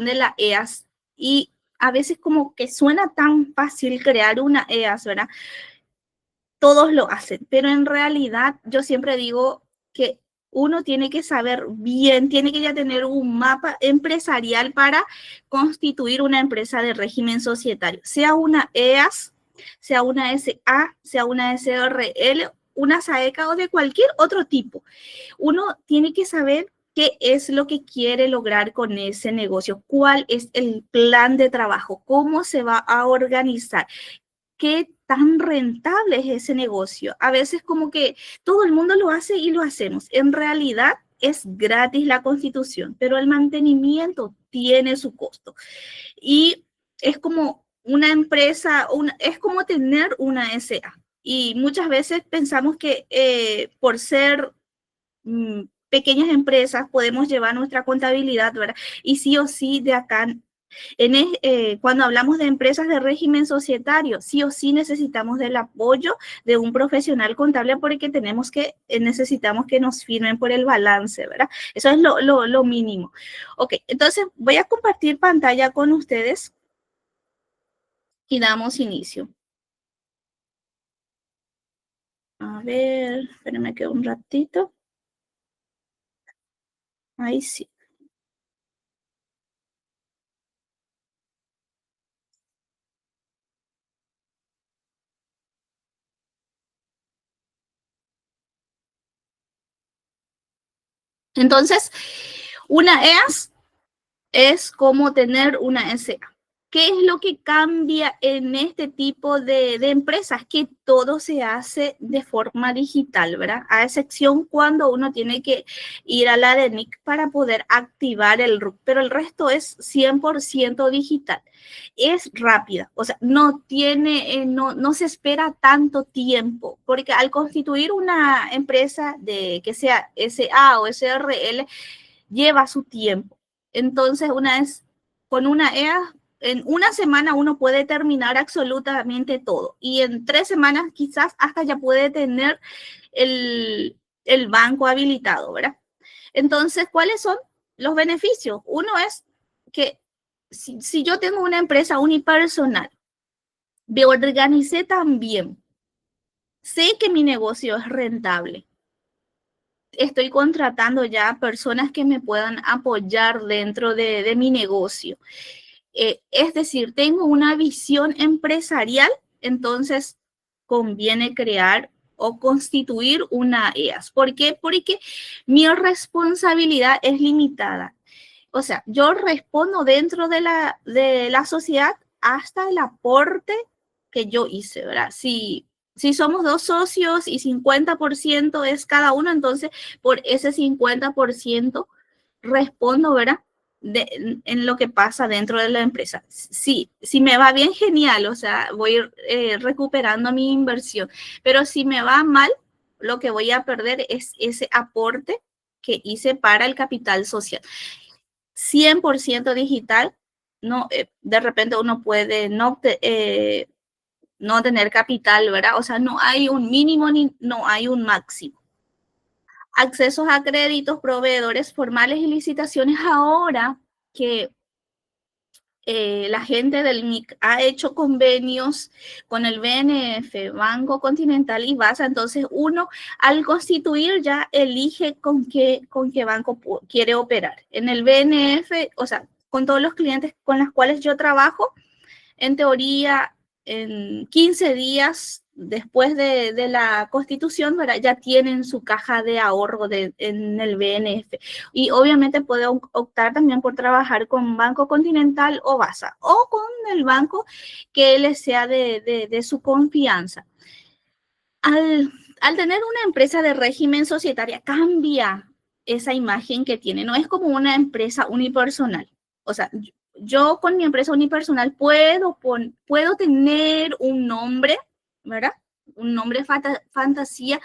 de la EAS y a veces como que suena tan fácil crear una EAS, ¿verdad? Todos lo hacen, pero en realidad yo siempre digo que uno tiene que saber bien, tiene que ya tener un mapa empresarial para constituir una empresa de régimen societario, sea una EAS, sea una SA, sea una SRL, una SAECA o de cualquier otro tipo. Uno tiene que saber qué es lo que quiere lograr con ese negocio, cuál es el plan de trabajo, cómo se va a organizar, qué tan rentable es ese negocio. A veces como que todo el mundo lo hace y lo hacemos. En realidad es gratis la constitución, pero el mantenimiento tiene su costo. Y es como una empresa, es como tener una SA. Y muchas veces pensamos que por ser pequeñas empresas podemos llevar nuestra contabilidad, ¿verdad? Y sí o sí de acá cuando hablamos de empresas de régimen societario, sí o sí necesitamos del apoyo de un profesional contable porque necesitamos que nos firmen por el balance, ¿verdad? Eso es lo mínimo. Ok, entonces voy a compartir pantalla con ustedes y damos inicio. A ver, espérenme que un ratito. Ahí sí. Entonces, una EAS es como tener una SA. ¿Qué es lo que cambia en este tipo de empresas? Que todo se hace de forma digital, ¿verdad? A excepción cuando uno tiene que ir a la DENIC para poder activar el RUC, pero el resto es 100% digital. Es rápida, o sea, no se espera tanto tiempo, porque al constituir una empresa que sea SA o SRL, lleva su tiempo. Entonces, con una EA, en una semana uno puede terminar absolutamente todo. Y en 3 semanas quizás hasta ya puede tener el banco habilitado, ¿verdad? Entonces, ¿cuáles son los beneficios? Uno es que si yo tengo una empresa unipersonal, me organicé también, sé que mi negocio es rentable, estoy contratando ya personas que me puedan apoyar dentro de mi negocio. Es decir, tengo una visión empresarial, entonces conviene crear o constituir una EAS. ¿Por qué? Porque mi responsabilidad es limitada. O sea, yo respondo dentro de la sociedad hasta el aporte que yo hice, ¿verdad? Si somos 2 socios y 50% es cada uno, entonces por ese 50% respondo, ¿verdad? En lo que pasa dentro de la empresa. Sí, si me va bien, genial, o sea, voy recuperando mi inversión, pero si me va mal, lo que voy a perder es ese aporte que hice para el capital social. 100% digital, no, de repente uno puede no tener capital, ¿verdad? O sea, no hay un mínimo ni no hay un máximo. Accesos a créditos, proveedores formales y licitaciones. Ahora que la gente del MIC ha hecho convenios con el BNF, Banco Continental y BASA, entonces uno al constituir ya elige con qué banco quiere operar. En el BNF, o sea, con todos los clientes con los cuales yo trabajo, en teoría, en 15 días después de la constitución, ¿verdad? Ya tienen su caja de ahorro en el BNF. Y obviamente puede optar también por trabajar con Banco Continental o BASA o con el banco que les sea de su confianza. Al tener una empresa de régimen societaria, cambia esa imagen que tiene. No es como una empresa unipersonal. O sea, yo con mi empresa unipersonal puedo tener un nombre, ¿verdad? Un nombre fantasía.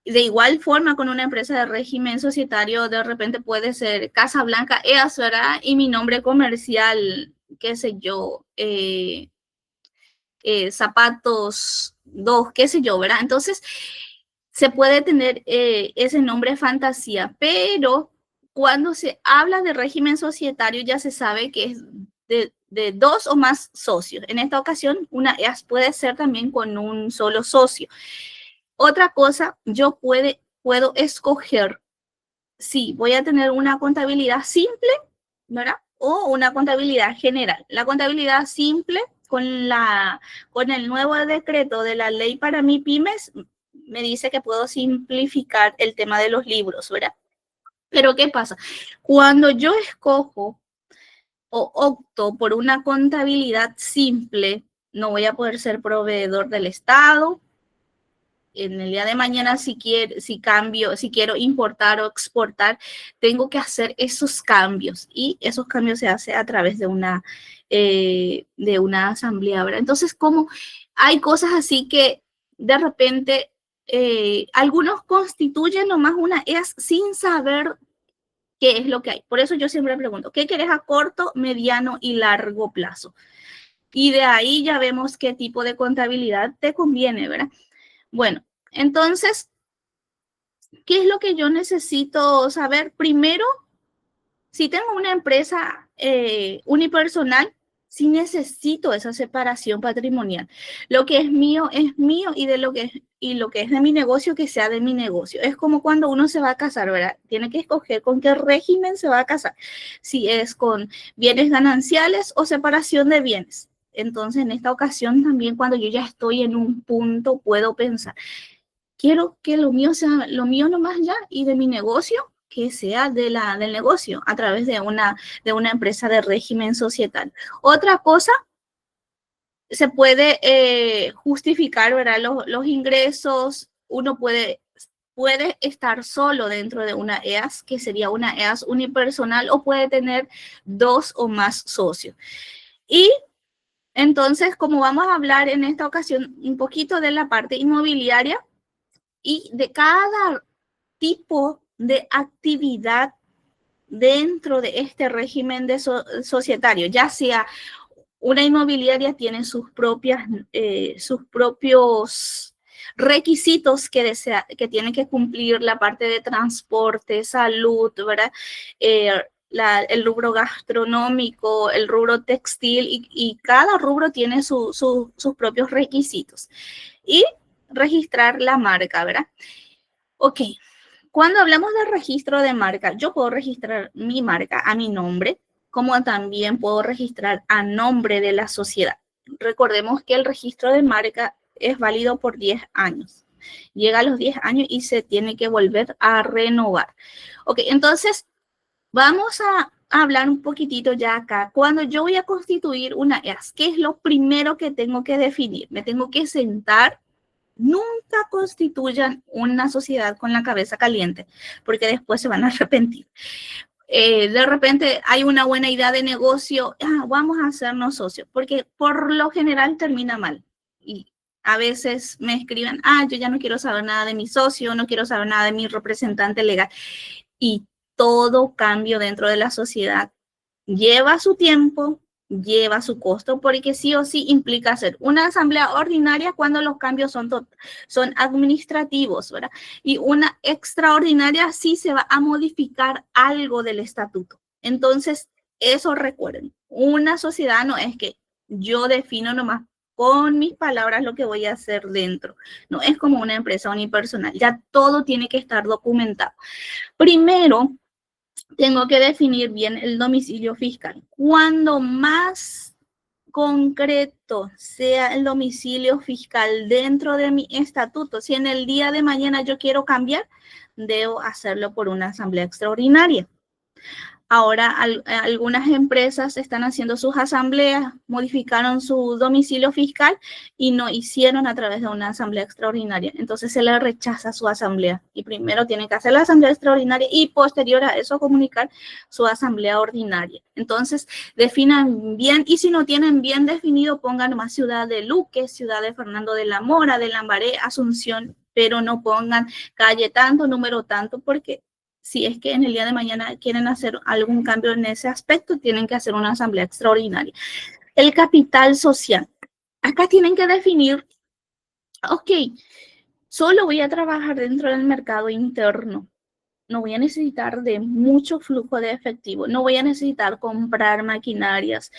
De igual forma, con una empresa de régimen societario, de repente puede ser Casa Blanca EAS, ¿verdad? Y mi nombre comercial, qué sé yo, zapatos 2, qué sé yo, ¿verdad? Entonces, se puede tener ese nombre fantasía, pero cuando se habla de régimen societario ya se sabe que es de 2 o más socios. En esta ocasión, una EAS puede ser también con un solo socio. Otra cosa, yo puedo escoger si voy a tener una contabilidad simple, ¿verdad? O una contabilidad general. La contabilidad simple, con el nuevo decreto de la ley para MIPYMES, me dice que puedo simplificar el tema de los libros, ¿verdad? Pero ¿qué pasa? Cuando yo escojo o opto por una contabilidad simple, no voy a poder ser proveedor del Estado. En el día de mañana, si quiero importar o exportar, tengo que hacer esos cambios, y esos cambios se hacen a través de una asamblea, ¿verdad? Entonces, como hay cosas así que de repente algunos constituyen nomás una EAS sin saber qué es lo que hay. Por eso yo siempre pregunto, ¿qué querés a corto, mediano y largo plazo? Y de ahí ya vemos qué tipo de contabilidad te conviene, ¿verdad? Bueno, entonces, ¿qué es lo que yo necesito saber? Primero, si tengo una empresa unipersonal, sí necesito esa separación patrimonial. Lo que es mío, y lo que es de mi negocio, que sea de mi negocio. Es como cuando uno se va a casar, ¿verdad? Tiene que escoger con qué régimen se va a casar. Si es con bienes gananciales o separación de bienes. Entonces, en esta ocasión también, cuando yo ya estoy en un punto, puedo pensar, quiero que lo mío sea lo mío nomás ya, y de mi negocio que sea del negocio a través de una empresa de régimen societario. Otra cosa, se puede justificar, ¿verdad? Los ingresos. Uno puede estar solo dentro de una EAS, que sería una EAS unipersonal, o puede tener 2 o más socios. Y entonces, como vamos a hablar en esta ocasión un poquito de la parte inmobiliaria y de cada tipo de actividad dentro de este régimen de societario, ya sea una inmobiliaria, tiene sus propios requisitos que tiene que cumplir, la parte de transporte, salud, ¿verdad? El rubro gastronómico, el rubro textil, y cada rubro tiene sus propios requisitos. Y registrar la marca, ¿verdad? Ok, cuando hablamos de registro de marca, yo puedo registrar mi marca a mi nombre, como también puedo registrar a nombre de la sociedad. Recordemos que el registro de marca es válido por 10 años. Llega a los 10 años y se tiene que volver a renovar. Ok, entonces vamos a hablar un poquitito ya acá. Cuando yo voy a constituir una EAS, ¿qué es lo primero que tengo que definir? Me tengo que sentar. Nunca constituyan una sociedad con la cabeza caliente, porque después se van a arrepentir. De repente hay una buena idea de negocio, vamos a hacernos socios, porque por lo general termina mal. Y a veces me escriben, yo ya no quiero saber nada de mi socio, no quiero saber nada de mi representante legal. Y todo cambio dentro de la sociedad lleva su tiempo, lleva su costo, porque sí o sí implica hacer una asamblea ordinaria cuando los cambios son administrativos, ¿verdad? Y una extraordinaria sí se va a modificar algo del estatuto. Entonces, eso recuerden, una sociedad no es que yo defino nomás con mis palabras lo que voy a hacer dentro. No es como una empresa unipersonal, ya todo tiene que estar documentado. Primero, tengo que definir bien el domicilio fiscal. Cuando más concreto sea el domicilio fiscal dentro de mi estatuto, si en el día de mañana yo quiero cambiar, debo hacerlo por una asamblea extraordinaria. Ahora algunas empresas están haciendo sus asambleas, modificaron su domicilio fiscal y no hicieron a través de una asamblea extraordinaria. Entonces se le rechaza su asamblea, y primero tienen que hacer la asamblea extraordinaria y posterior a eso comunicar su asamblea ordinaria. Entonces definan bien, y si no tienen bien definido, pongan más ciudad de Luque, ciudad de Fernando de la Mora, de Lambaré, Asunción, pero no pongan calle tanto, número tanto, porque si es que en el día de mañana quieren hacer algún cambio en ese aspecto, tienen que hacer una asamblea extraordinaria. El capital social. Acá tienen que definir, ok, solo voy a trabajar dentro del mercado interno. no voy a necesitar de mucho flujo de efectivo, no voy a necesitar comprar maquinarias.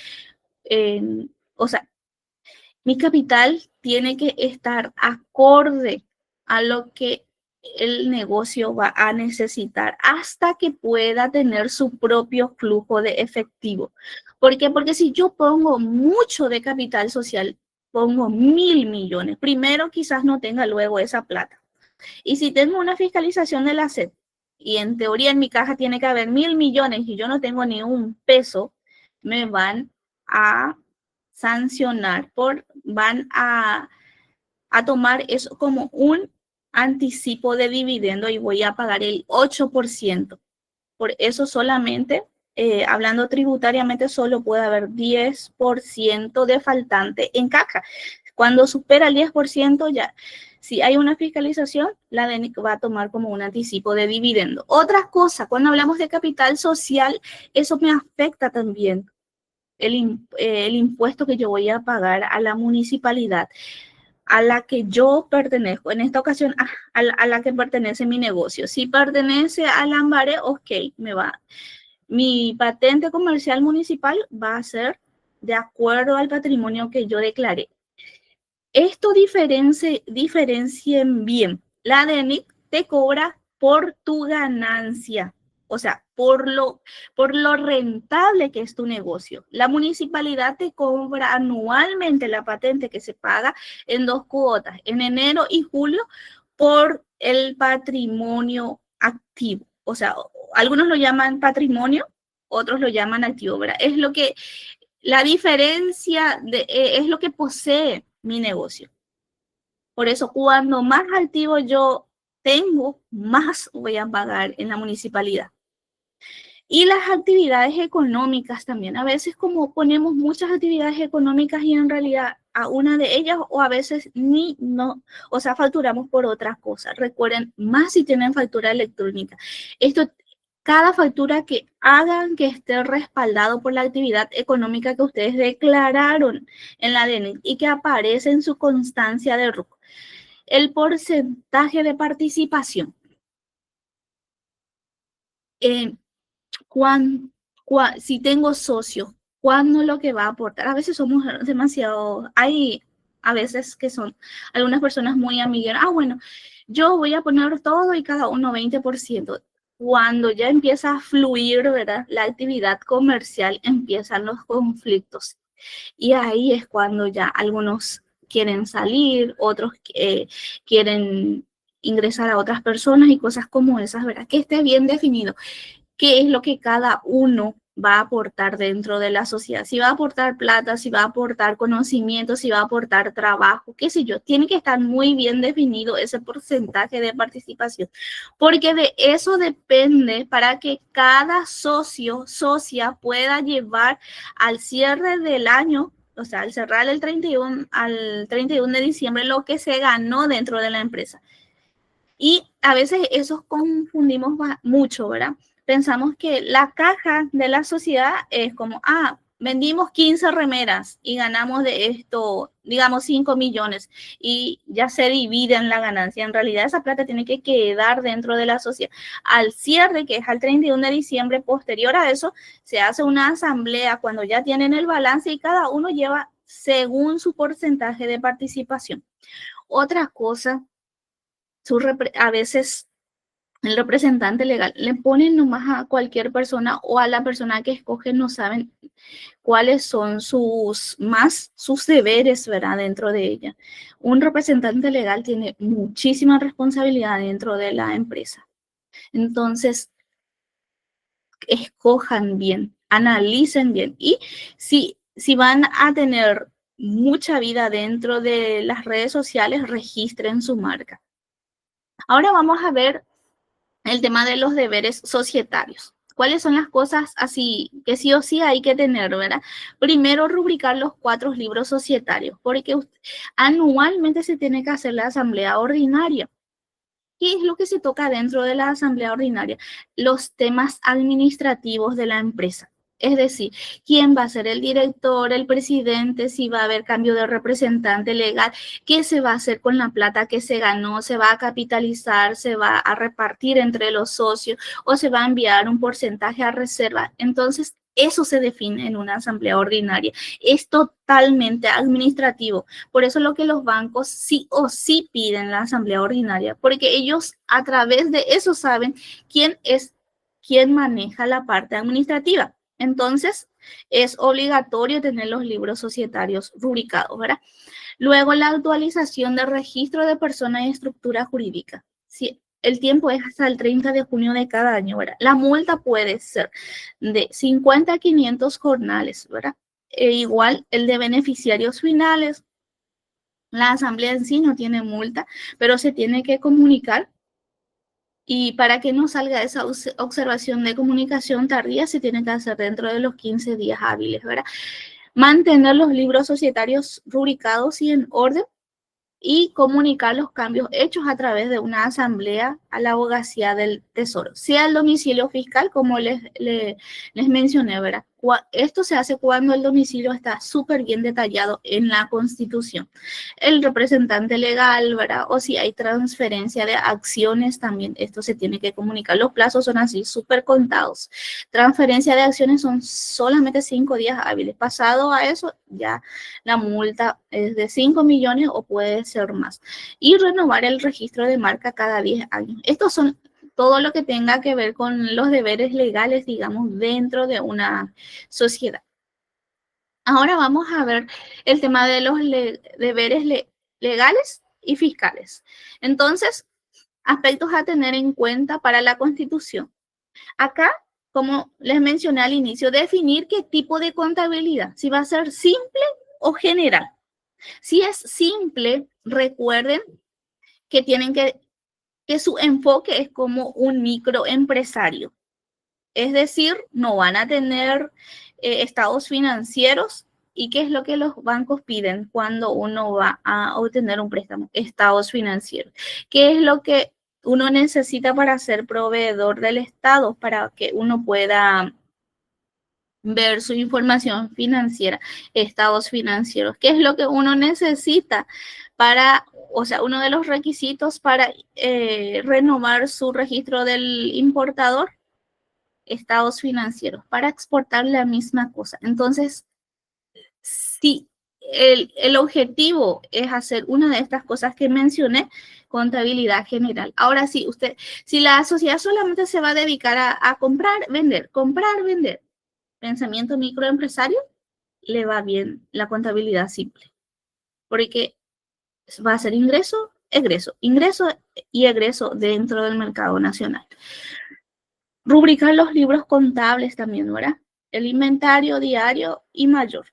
O sea, mi capital tiene que estar acorde a lo que el negocio va a necesitar hasta que pueda tener su propio flujo de efectivo. ¿Por qué? Porque si yo pongo mucho de capital social, pongo 1.000 millones, primero quizás no tenga luego esa plata. Y si tengo una fiscalización de la SED y en teoría en mi caja tiene que haber 1.000 millones y yo no tengo ni un peso, me van a sancionar, van a tomar eso como un anticipo de dividendo y voy a pagar el 8%. Por eso solamente, hablando tributariamente, solo puede haber 10% de faltante en caja. Cuando supera el 10%, ya, si hay una fiscalización, la DENIC va a tomar como un anticipo de dividendo. Otra cosa, cuando hablamos de capital social, eso me afecta también el impuesto que yo voy a pagar a la municipalidad a la que yo pertenezco, en esta ocasión a la que pertenece mi negocio. Si pertenece a Lambaré, ok, mi patente comercial municipal va a ser de acuerdo al patrimonio que yo declaré. Esto diferencien bien. La DENIC te cobra por tu ganancia, o sea, por lo rentable que es tu negocio. La municipalidad te cobra anualmente la patente que se paga en 2 cuotas, en enero y julio, por el patrimonio activo. O sea, algunos lo llaman patrimonio, otros lo llaman activo, ¿verdad? Es lo que, la diferencia es lo que posee mi negocio. Por eso, cuando más activo yo tengo, más voy a pagar en la municipalidad. Y las actividades económicas también. A veces como ponemos muchas actividades económicas y en realidad a una de ellas o a veces o sea, facturamos por otras cosas. Recuerden, más si tienen factura electrónica. Cada factura que hagan que esté respaldado por la actividad económica que ustedes declararon en la DNI y que aparece en su constancia de RUC. El porcentaje de participación. Si tengo socio, ¿cuándo lo que va a aportar? A veces somos demasiado, hay a veces que son algunas personas muy amigueras. Bueno, yo voy a poner todo y cada uno 20%. Cuando ya empieza a fluir, ¿verdad?, la actividad comercial, empiezan los conflictos. Y ahí es cuando ya algunos quieren salir, otros quieren ingresar a otras personas y cosas como esas, ¿verdad? Que esté bien definido qué es lo que cada uno va a aportar dentro de la sociedad. Si va a aportar plata, si va a aportar conocimiento, si va a aportar trabajo, qué sé yo. Tiene que estar muy bien definido ese porcentaje de participación, porque de eso depende para que cada socia pueda llevar al cierre del año, o sea, al cerrar el 31 de diciembre, lo que se ganó dentro de la empresa. Y a veces eso confundimos mucho, ¿verdad? Pensamos que la caja de la sociedad es como, vendimos 15 remeras y ganamos de esto, digamos, 5 millones y ya se divide en la ganancia. En realidad esa plata tiene que quedar dentro de la sociedad. Al cierre, que es al 31 de diciembre, posterior a eso, se hace una asamblea cuando ya tienen el balance y cada uno lleva según su porcentaje de participación. Otra cosa, a veces el representante legal le ponen nomás a cualquier persona o a la persona que escogen, no saben cuáles son sus deberes, ¿verdad?, dentro de ella. Un representante legal tiene muchísima responsabilidad dentro de la empresa. Entonces, escojan bien, analicen bien y si van a tener mucha vida dentro de las redes sociales, registren su marca. Ahora vamos a ver el tema de los deberes societarios. ¿Cuáles son las cosas así que sí o sí hay que tener, verdad? Primero, rubricar los 4 libros societarios, porque anualmente se tiene que hacer la asamblea ordinaria. ¿Qué es lo que se toca dentro de la asamblea ordinaria? Los temas administrativos de la empresa. Es decir, quién va a ser el director, el presidente, si va a haber cambio de representante legal, qué se va a hacer con la plata que se ganó, se va a capitalizar, se va a repartir entre los socios o se va a enviar un porcentaje a reserva. Entonces, eso se define en una asamblea ordinaria. Es totalmente administrativo. Por eso lo que los bancos sí o sí piden la asamblea ordinaria, porque ellos a través de eso saben quién maneja la parte administrativa. Entonces, es obligatorio tener los libros societarios rubricados, ¿verdad? Luego, la actualización del registro de persona y estructura jurídica. Sí, el tiempo es hasta el 30 de junio de cada año, ¿verdad? La multa puede ser de 50 a 500 jornales, ¿verdad? Igual el de beneficiarios finales. La asamblea en sí no tiene multa, pero se tiene que comunicar. Y para que no salga esa observación de comunicación tardía, se tiene que hacer dentro de los 15 días hábiles, ¿verdad? Mantener los libros societarios rubricados y en orden y comunicar los cambios hechos a través de una asamblea a la abogacía del Tesoro, sea el domicilio fiscal, como les mencioné, ¿verdad? Esto se hace cuando el domicilio está súper bien detallado en la Constitución. El representante legal, ¿verdad? O si hay transferencia de acciones, también esto se tiene que comunicar. Los plazos son así, súper contados. Transferencia de acciones son solamente 5 días hábiles. Pasado a eso, ya la multa es de 5 millones o puede ser más. Y renovar el registro de marca cada 10 años. Estos son todo lo que tenga que ver con los deberes legales, digamos, dentro de una sociedad. Ahora vamos a ver el tema de los deberes legales y fiscales. Entonces, aspectos a tener en cuenta para la Constitución. Acá, como les mencioné al inicio, definir qué tipo de contabilidad, si va a ser simple o general. Si es simple, recuerden que tienen que su enfoque es como un microempresario. Es decir, no van a tener estados financieros. ¿Y qué es lo que los bancos piden cuando uno va a obtener un préstamo? Estados financieros. ¿Qué es lo que uno necesita para ser proveedor del Estado, para que uno pueda ver su información financiera? Estados financieros. ¿Qué es lo que uno necesita para, o sea, uno de los requisitos para renovar su registro del importador? Estados financieros. Para exportar la misma cosa. Entonces, si el objetivo es hacer una de estas cosas que mencioné, contabilidad general. Ahora sí, si la sociedad solamente se va a dedicar a comprar, vender, pensamiento microempresario, le va bien la contabilidad simple, porque va a ser ingreso y egreso dentro del mercado nacional. Rubricar los libros contables también, ¿verdad? El inventario diario y mayor.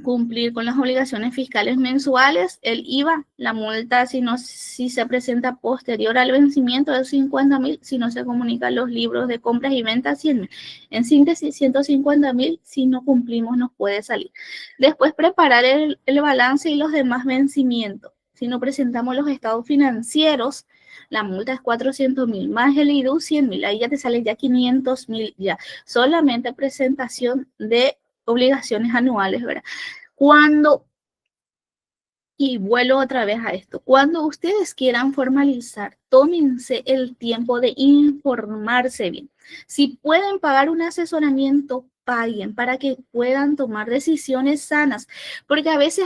Cumplir con las obligaciones fiscales mensuales, el IVA, la multa si se presenta posterior al vencimiento de 50.000, si no se comunican los libros de compras y ventas, 100.000. En síntesis, 150.000, si no cumplimos nos puede salir. Después, preparar el balance y los demás vencimientos. Si no presentamos los estados financieros, la multa es 400.000, más el IDU 100.000, ahí ya te sale ya 500.000 ya. Solamente presentación de obligaciones anuales, ¿verdad? Y vuelvo otra vez a esto, cuando ustedes quieran formalizar, tómense el tiempo de informarse bien. Si pueden pagar un asesoramiento, paguen para que puedan tomar decisiones sanas, porque a veces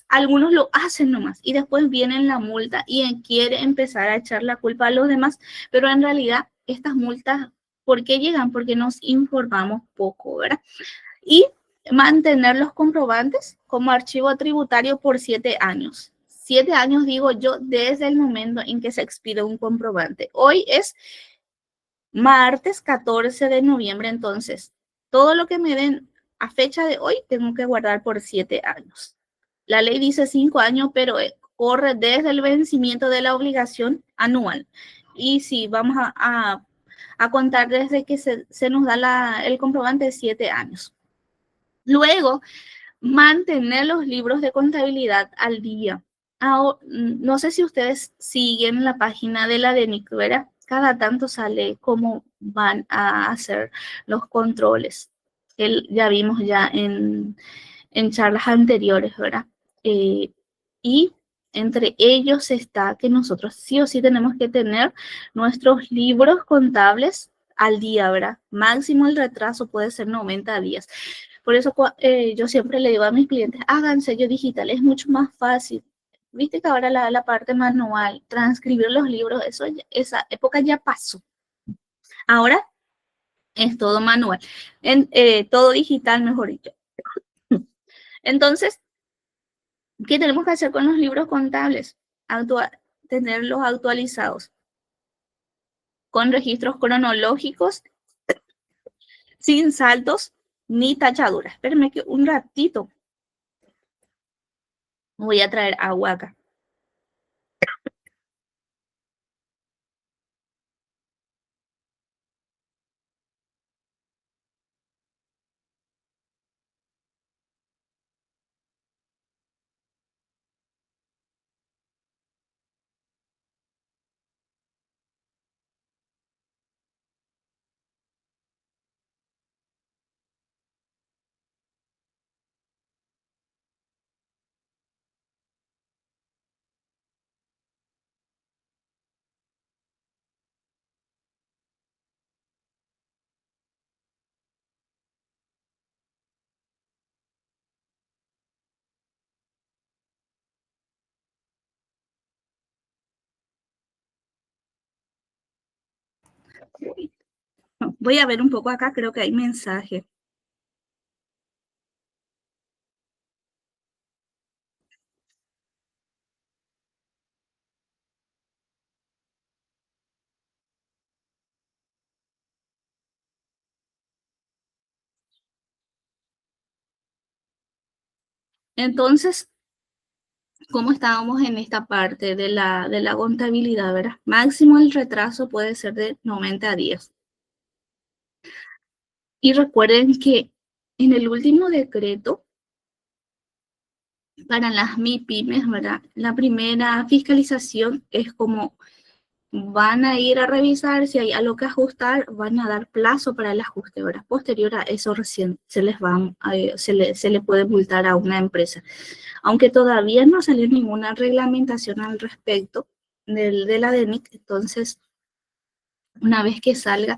algunos lo hacen nomás y después viene la multa y quiere empezar a echar la culpa a los demás, pero en realidad estas multas, ¿por qué llegan? Porque nos informamos poco, ¿verdad? Y mantener los comprobantes como archivo tributario por 7 años. 7 años, digo yo, desde el momento en que se expide un comprobante. Hoy es martes 14 de noviembre, entonces todo lo que me den a fecha de hoy tengo que guardar por 7 años. La ley dice 5 años, pero corre desde el vencimiento de la obligación anual. Y si vamos a contar desde que se nos da el comprobante de 7 años. Luego, mantener los libros de contabilidad al día. No sé si ustedes siguen la página de la DENIC, ¿verdad? cada tanto sale cómo van a hacer los controles. Ya vimos ya en charlas anteriores, ¿verdad? Y entre ellos está que nosotros sí o sí tenemos que tener nuestros libros contables al día, ¿verdad? Máximo el retraso puede ser 90 días. Por eso yo siempre le digo a mis clientes, hagan sello digital, es mucho más fácil. Viste que ahora la parte manual, transcribir los libros, esa época ya pasó. Ahora es todo manual, todo digital, mejor dicho. Entonces, ¿qué tenemos que hacer con los libros contables? Tenerlos actualizados con registros cronológicos, sin saltos ni tachaduras. Espérenme que un ratito voy a traer agua acá. Voy a ver un poco acá, creo que hay mensaje. Entonces, ¿cómo estábamos en esta parte de la contabilidad, verdad? Máximo el retraso puede ser de 90 días. Y recuerden que en el último decreto para las MIPYMES, ¿verdad? La primera fiscalización es como van a ir a revisar si hay algo que ajustar, van a dar plazo para el ajuste, ¿verdad? Posterior a eso recién se le puede multar a una empresa. Aunque todavía no salió ninguna reglamentación al respecto de la DENIC, entonces una vez que salga,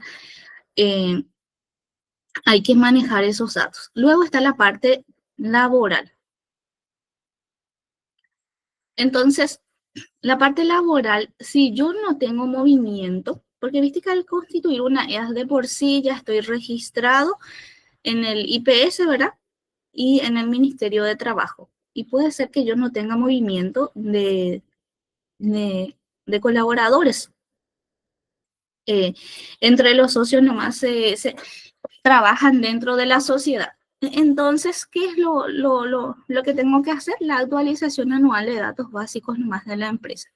hay que manejar esos datos. Luego está la parte laboral. Entonces, la parte laboral, si yo no tengo movimiento, porque viste que al constituir una EAS de por sí ya estoy registrado en el IPS, ¿verdad? Y en el Ministerio de Trabajo. Y puede ser que yo no tenga movimiento de colaboradores. Entre los socios nomás se trabajan dentro de la sociedad. Entonces, ¿qué es lo que tengo que hacer? La actualización anual de datos básicos nomás de la empresa.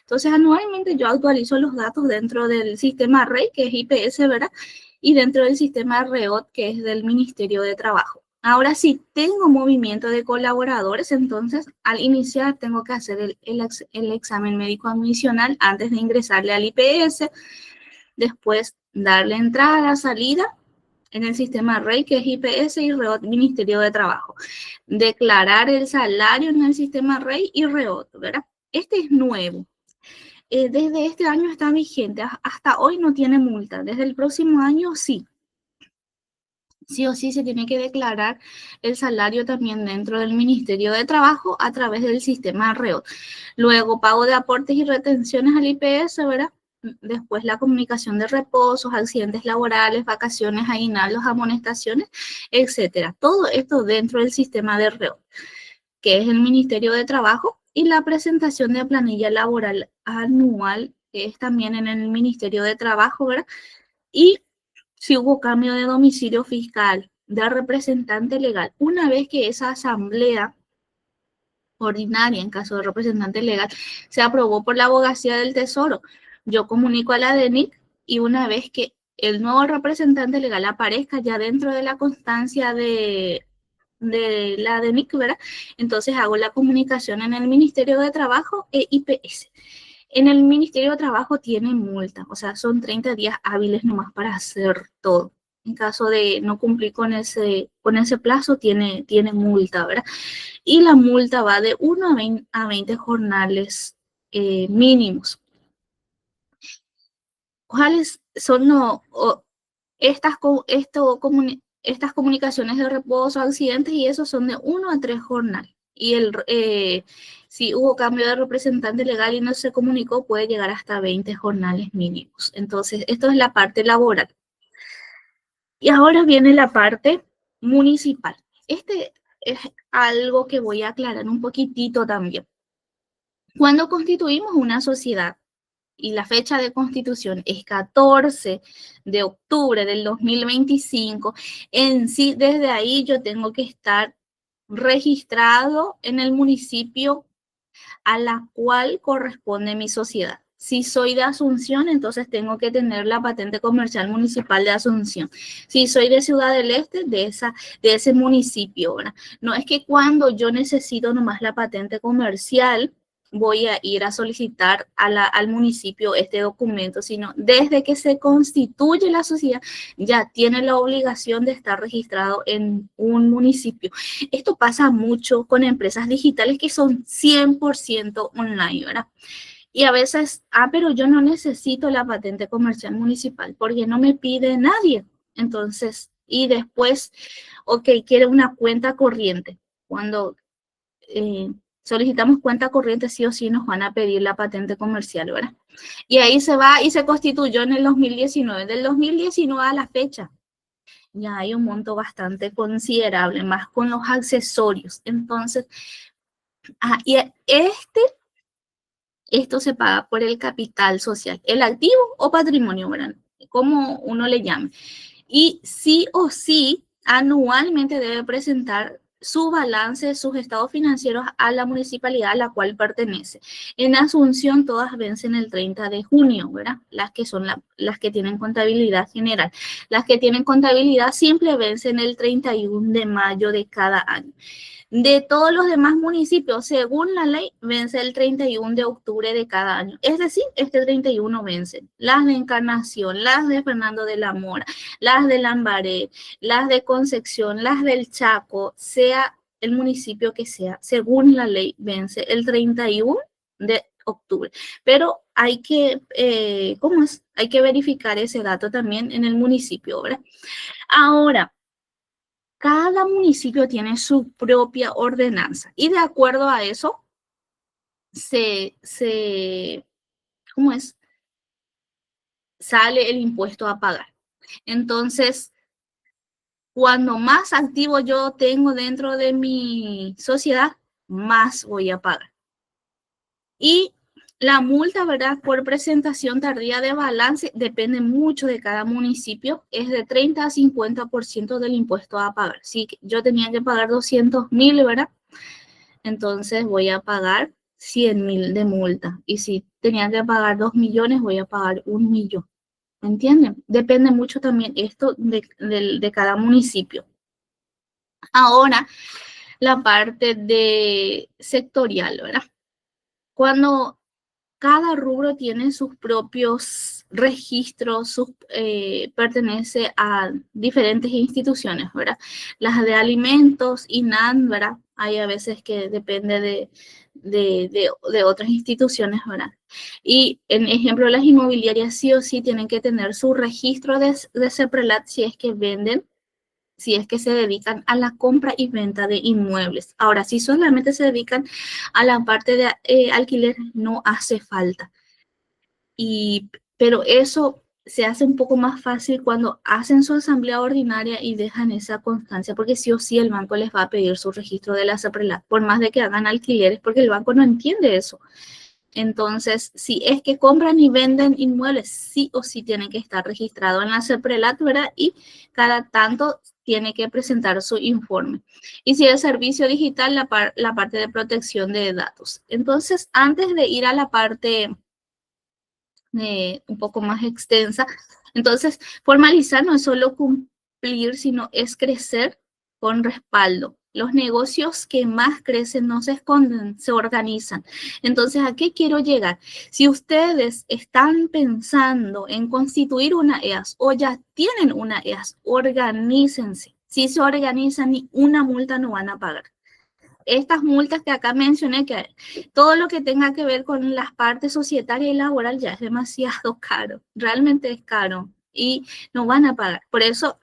Entonces, anualmente yo actualizo los datos dentro del sistema REI, que es IPS, ¿verdad? Y dentro del sistema REOT, que es del Ministerio de Trabajo. Ahora, si tengo movimiento de colaboradores, entonces al iniciar tengo que hacer el examen médico admisional antes de ingresarle al IPS, después darle entrada, salida en el sistema REI, que es IPS y REOT, Ministerio de Trabajo. Declarar el salario en el sistema REI y REOT, ¿verdad? Este es nuevo. Desde este año está vigente, hasta hoy no tiene multa, desde el próximo año sí. Sí o sí se tiene que declarar el salario también dentro del Ministerio de Trabajo a través del sistema REOT. Luego, pago de aportes y retenciones al IPS, ¿verdad? Después la comunicación de reposos, accidentes laborales, vacaciones, aguinaldos, amonestaciones, etcétera. Todo esto dentro del sistema de REOT, que es el Ministerio de Trabajo, y la presentación de planilla laboral anual, que es también en el Ministerio de Trabajo, ¿verdad? Y si hubo cambio de domicilio fiscal, de representante legal, una vez que esa asamblea ordinaria, en caso de representante legal, se aprobó por la Abogacía del Tesoro, yo comunico a la DENIC y una vez que el nuevo representante legal aparezca ya dentro de la constancia de la DENIC, ¿verdad? Entonces hago la comunicación en el Ministerio de Trabajo e IPS. En el Ministerio de Trabajo tiene multa, o sea, son 30 días hábiles nomás para hacer todo. En caso de no cumplir con ese plazo, tiene multa, ¿verdad? Y la multa va de 1 a 20 jornales mínimos. ¿Cuáles son estas comunicaciones de reposo, accidentes y eso son de 1 a 3 jornales? Y si hubo cambio de representante legal y no se comunicó, puede llegar hasta 20 jornales mínimos. Entonces, esto es la parte laboral. Y ahora viene la parte municipal. Este es algo que voy a aclarar un poquitito también. Cuando constituimos una sociedad, y la fecha de constitución es 14 de octubre del 2025, en sí, desde ahí yo tengo que estar registrado en el municipio a la cual corresponde mi sociedad. Si soy de Asunción, entonces tengo que tener la patente comercial municipal de Asunción. Si soy de Ciudad del Este, de ese municipio, ¿verdad? No es que cuando yo necesito nomás la patente comercial, voy a ir a solicitar al municipio este documento, sino desde que se constituye la sociedad, ya tiene la obligación de estar registrado en un municipio. Esto pasa mucho con empresas digitales que son 100% online, ¿verdad? Y a veces, pero yo no necesito la patente comercial municipal porque no me pide nadie. Entonces, y después, ok, quiere una cuenta corriente. Cuando solicitamos cuenta corriente, sí o sí nos van a pedir la patente comercial, ¿verdad? Y ahí se va y se constituyó en el 2019. Del 2019 a la fecha, ya hay un monto bastante considerable, más con los accesorios. Entonces, y esto se paga por el capital social, el activo o patrimonio, ¿verdad? Como uno le llame. Y sí o sí, anualmente debe presentar su balance, sus estados financieros a la municipalidad a la cual pertenece. En Asunción todas vencen el 30 de junio, ¿verdad? Las que son las que tienen contabilidad general. Las que tienen contabilidad simple vencen el 31 de mayo de cada año. De todos los demás municipios, según la ley, vence el 31 de octubre de cada año. Es decir, este 31 vencen las de Encarnación, las de Fernando de la Mora, las de Lambaré, las de Concepción, las del Chaco, sea el municipio que sea, según la ley, vence el 31 de octubre. Pero hay que, ¿cómo es? Hay que verificar ese dato también en el municipio, ¿verdad? Ahora, cada municipio tiene su propia ordenanza y de acuerdo a eso ¿cómo es? Sale el impuesto a pagar. Entonces, cuando más activo yo tengo dentro de mi sociedad, más voy a pagar. Y la multa, ¿verdad? Por presentación tardía de balance depende mucho de cada municipio. Es de 30 a 50% del impuesto a pagar. Si yo tenía que pagar 200.000, ¿verdad? Entonces voy a pagar 100.000 de multa. Y si tenía que pagar 2 millones, voy a pagar 1 millón. ¿Me entienden? Depende mucho también esto de cada municipio. Ahora, la parte de sectorial, ¿verdad? Cuando cada rubro tiene sus propios registros, pertenece a diferentes instituciones, ¿verdad? Las de alimentos, INAN, ¿verdad? Hay a veces que depende de otras instituciones, ¿verdad? Y en ejemplo, las inmobiliarias sí o sí tienen que tener su registro de CEPRELAT si es que venden, si es que se dedican a la compra y venta de inmuebles. Ahora, si solamente se dedican a la parte de alquiler, no hace falta. Pero eso se hace un poco más fácil cuando hacen su asamblea ordinaria y dejan esa constancia, porque sí o sí el banco les va a pedir su registro de la CEPRELAT, por más de que hagan alquileres, porque el banco no entiende eso. Entonces, si es que compran y venden inmuebles, sí o sí tienen que estar registrado en la CEPRELAT, ¿verdad? Y cada tanto tiene que presentar su informe. Y si es servicio digital, la parte de protección de datos. Entonces, antes de ir a la parte un poco más extensa, entonces, formalizar no es solo cumplir, sino es crecer con respaldo. Los negocios que más crecen no se esconden, se organizan. Entonces, ¿a qué quiero llegar? Si ustedes están pensando en constituir una EAS o ya tienen una EAS, organícense. Si se organizan, ni una multa no van a pagar. Estas multas que acá mencioné, que todo lo que tenga que ver con las partes societaria y laboral ya es demasiado caro. Realmente es caro y no van a pagar. Por eso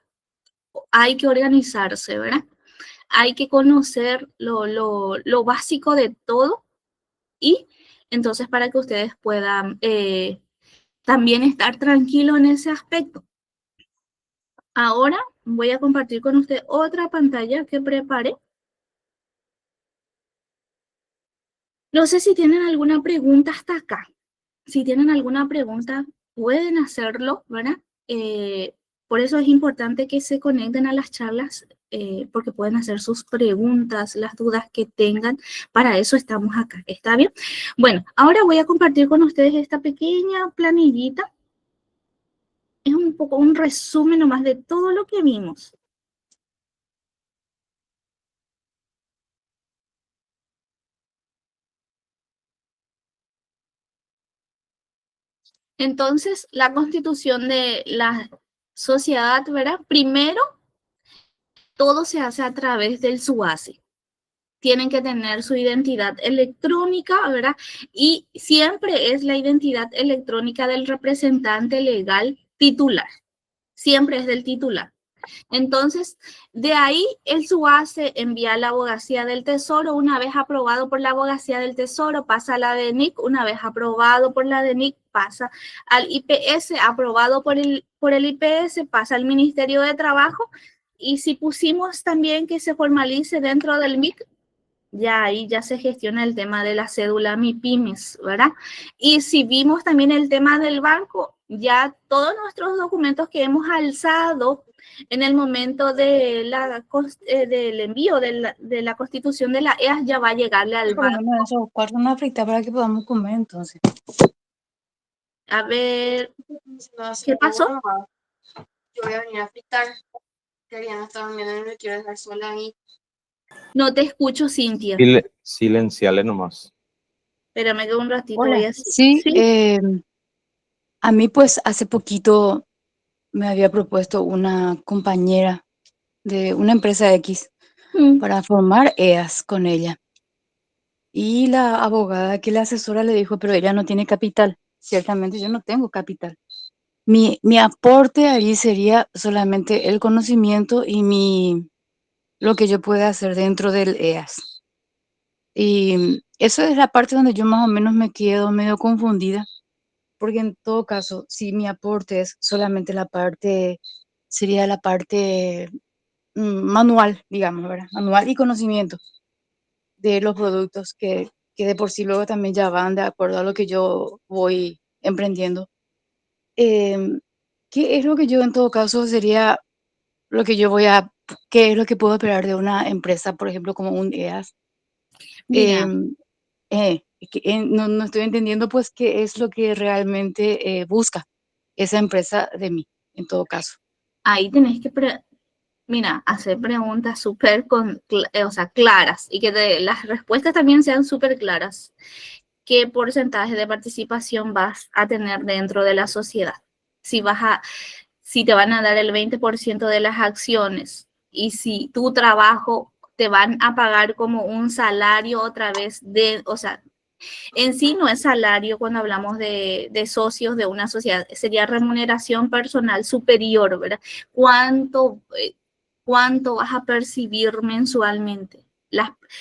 hay que organizarse, ¿verdad? Hay que conocer lo básico de todo y entonces para que ustedes puedan también estar tranquilos en ese aspecto. Ahora voy a compartir con usted otra pantalla que preparé. No sé si tienen alguna pregunta hasta acá. Si tienen alguna pregunta, pueden hacerlo, ¿verdad? Por eso es importante que se conecten a las charlas, porque pueden hacer sus preguntas, las dudas que tengan. Para eso estamos acá, ¿está bien? Bueno, ahora voy a compartir con ustedes esta pequeña planillita. Es un poco un resumen nomás de todo lo que vimos. Entonces, la constitución de la sociedad, ¿verdad? Primero, todo se hace a través del SUACE. Tienen que tener su identidad electrónica, ¿verdad? Y siempre es la identidad electrónica del representante legal titular. Siempre es del titular. Entonces, de ahí el SUACE envía a la Abogacía del Tesoro. Una vez aprobado por la Abogacía del Tesoro, pasa a la DENIC. Una vez aprobado por la DENIC, pasa al IPS. Aprobado por el IPS, pasa al Ministerio de Trabajo. Y si pusimos también que se formalice dentro del MIC, ya ahí ya se gestiona el tema de la cédula MIPYMES, ¿verdad? Y si vimos también el tema del banco, ya todos nuestros documentos que hemos alzado en el momento de del envío de la constitución de la EAS ya va a llegarle al Por lo banco. menos esos cuartos una frita para que podamos comer entonces. A ver, ¿qué pasó? Yo voy a venir a fritar. Diana está durmiendo y me quiero dejar sola ahí. No te escucho, Cintia. Silenciale nomás. Espérame que un ratito Hola, voy a decir. sí, a mí pues hace poquito me había propuesto una compañera de una empresa X para formar EAS con ella. Y la abogada que la asesora le dijo, pero ella no tiene capital. Ciertamente yo no tengo capital. Mi aporte ahí sería solamente el conocimiento y lo que yo pueda hacer dentro del EAS. Y eso es la parte donde yo más o menos me quedo medio confundida, porque en todo caso, si mi aporte es solamente la parte, sería la parte manual, digamos, ¿verdad? Manual y conocimiento de los productos que de por sí luego también ya van de acuerdo a lo que yo voy emprendiendo. Em, ¿Qué es lo que yo en todo caso sería lo que yo qué es lo que puedo esperar de una empresa, por ejemplo, como un EAS? Mira, Em, no estoy entendiendo pues qué es lo que realmente busca esa empresa de mí, en todo caso. ahí tenés que hacer preguntas súper o sea, claras y que las respuestas también sean súper claras. ¿Qué porcentaje de participación vas a tener dentro de la sociedad? Si te van a dar el 20% de las acciones y si tu trabajo te van a pagar como un salario otra vez o sea, en sí no es salario cuando hablamos de socios de una sociedad, sería remuneración personal superior, ¿verdad? ¿Cuánto vas a percibir mensualmente?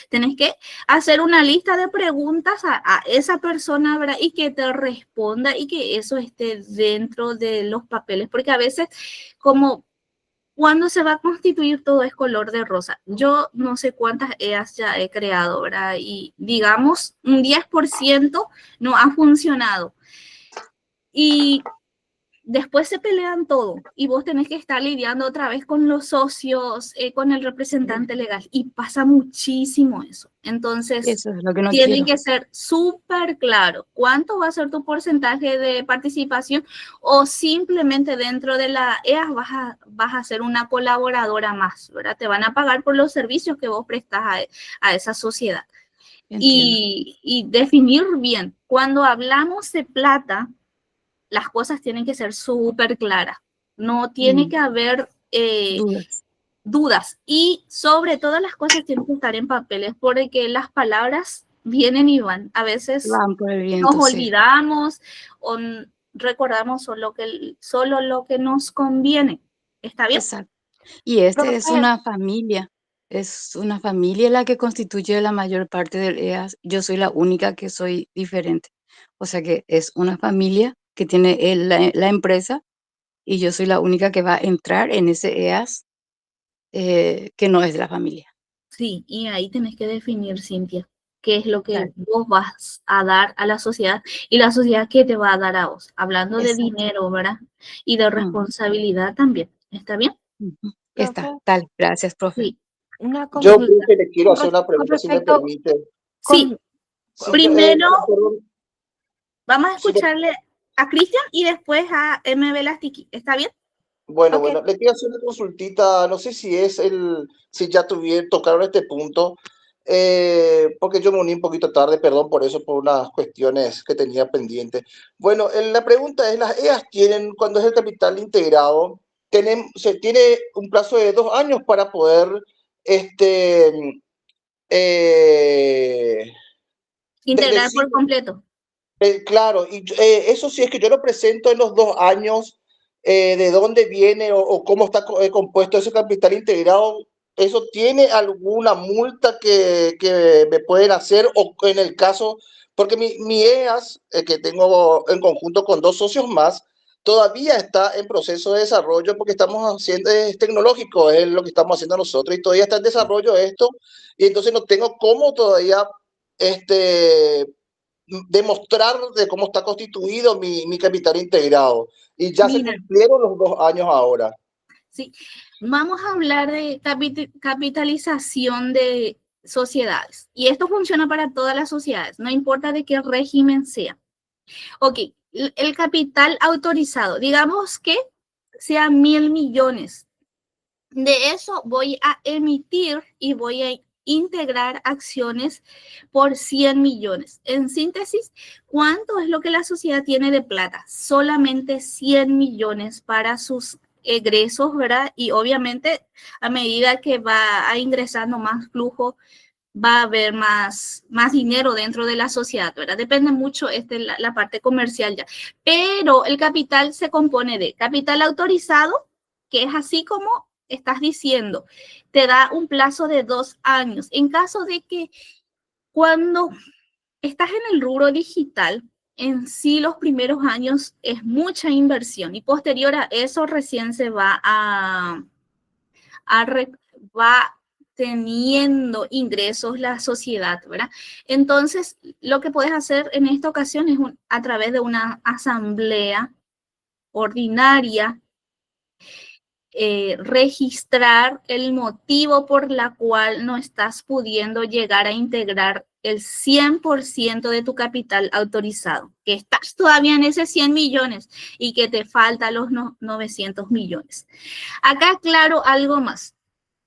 Tenés que hacer una lista de preguntas a esa persona, ¿verdad? Y que te responda y que eso esté dentro de los papeles, porque a veces como cuando se va a constituir todo es color de rosa. Yo no sé cuántas EAS ya he creado, ¿verdad? Y digamos, un 10% no ha funcionado. Y después se pelean todo y vos tenés que estar lidiando otra vez con los socios, con el representante legal y pasa muchísimo eso. Entonces, Eso es lo que no tienen quiero. que ser súper claro cuánto va a ser tu porcentaje de participación o simplemente dentro de la EAS vas a ser una colaboradora más, ¿verdad? Te van a pagar por los servicios que vos prestás a esa sociedad. Y definir bien. Cuando hablamos de plata, las cosas tienen que ser súper claras. No tiene que haber dudas. Y sobre todas las cosas tienen que estar en papeles, porque las palabras vienen y van. A veces van por el viento, nos olvidamos o recordamos solo lo que nos conviene. ¿Está bien? Exacto. Y es una familia la que constituye la mayor parte del EAS. Yo soy la única que soy diferente. O sea que es una familia que tiene la empresa y yo soy la única que va a entrar en ese EAS que no es de la familia. Sí, y ahí tenés que definir, Cintia, qué es lo que vos vas a dar a la sociedad y la sociedad qué te va a dar a vos. Hablando de dinero, ¿verdad? Y de responsabilidad también. ¿Está bien? Está, tal. Gracias, profe. Sí. Una Yo consulta. creo que le quiero hacer una pregunta, si me permite. Sí. Sí, Primero, perdón. vamos a escucharle a Cristian y después a MB Lastiki. ¿Está bien? Bueno, bueno, le quiero hacer una consultita, no sé si si ya tocaron este punto, porque yo me uní un poquito tarde, perdón por eso, por unas cuestiones que tenía pendiente. Bueno, la pregunta es, las EAS tienen, cuando es el capital integrado, se tiene un plazo de 2 años para poder, integrar por completo. Claro, y eso sí es que yo lo presento en los 2 años, de dónde viene o cómo está compuesto ese capital integrado. ¿Eso tiene alguna multa que me pueden hacer? O en el caso, porque mi EAS, que tengo en conjunto con 2 socios más, todavía está en proceso de desarrollo porque estamos haciendo, es tecnológico, es lo que estamos haciendo nosotros y todavía está en desarrollo esto, y entonces no tengo cómo todavía demostrar de cómo está constituido mi capital integrado. Y ya se cumplieron los 2 años ahora. Sí, vamos a hablar de capitalización de sociedades. Y esto funciona para todas las sociedades, no importa de qué régimen sea. Ok, el capital autorizado, digamos que sea 1.000 millones. De eso voy a emitir y voy a integrar acciones por 100 millones. En síntesis, ¿cuánto es lo que la sociedad tiene de plata? Solamente 100 millones para sus egresos, ¿verdad? Y obviamente a medida que va ingresando más flujo, va a haber más dinero dentro de la sociedad, ¿verdad? Depende mucho la parte comercial ya. Pero el capital se compone de capital autorizado, que es así como estás diciendo, te da un plazo de 2 años. En caso de que cuando estás en el rubro digital, en sí los primeros años es mucha inversión y posterior a eso recién se va va teniendo ingresos la sociedad, ¿verdad? Entonces, lo que puedes hacer en esta ocasión es a través de una asamblea ordinaria, registrar el motivo por la cual no estás pudiendo llegar a integrar el 100% de tu capital autorizado, que estás todavía en ese 100 millones y que te faltan los 900 millones. Acá, claro, algo más.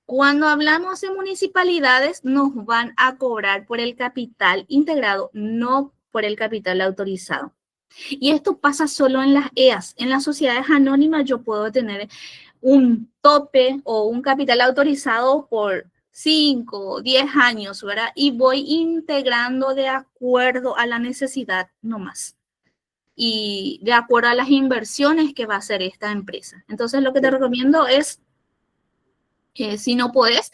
Cuando hablamos de municipalidades, nos van a cobrar por el capital integrado, no por el capital autorizado. Y esto pasa solo en las EAS. En las sociedades anónimas yo puedo tener un tope o un capital autorizado por 5 o 10 años, ¿verdad? Y voy integrando de acuerdo a la necesidad nomás. Y de acuerdo a las inversiones que va a hacer esta empresa. Entonces, lo que te recomiendo es, si no podés,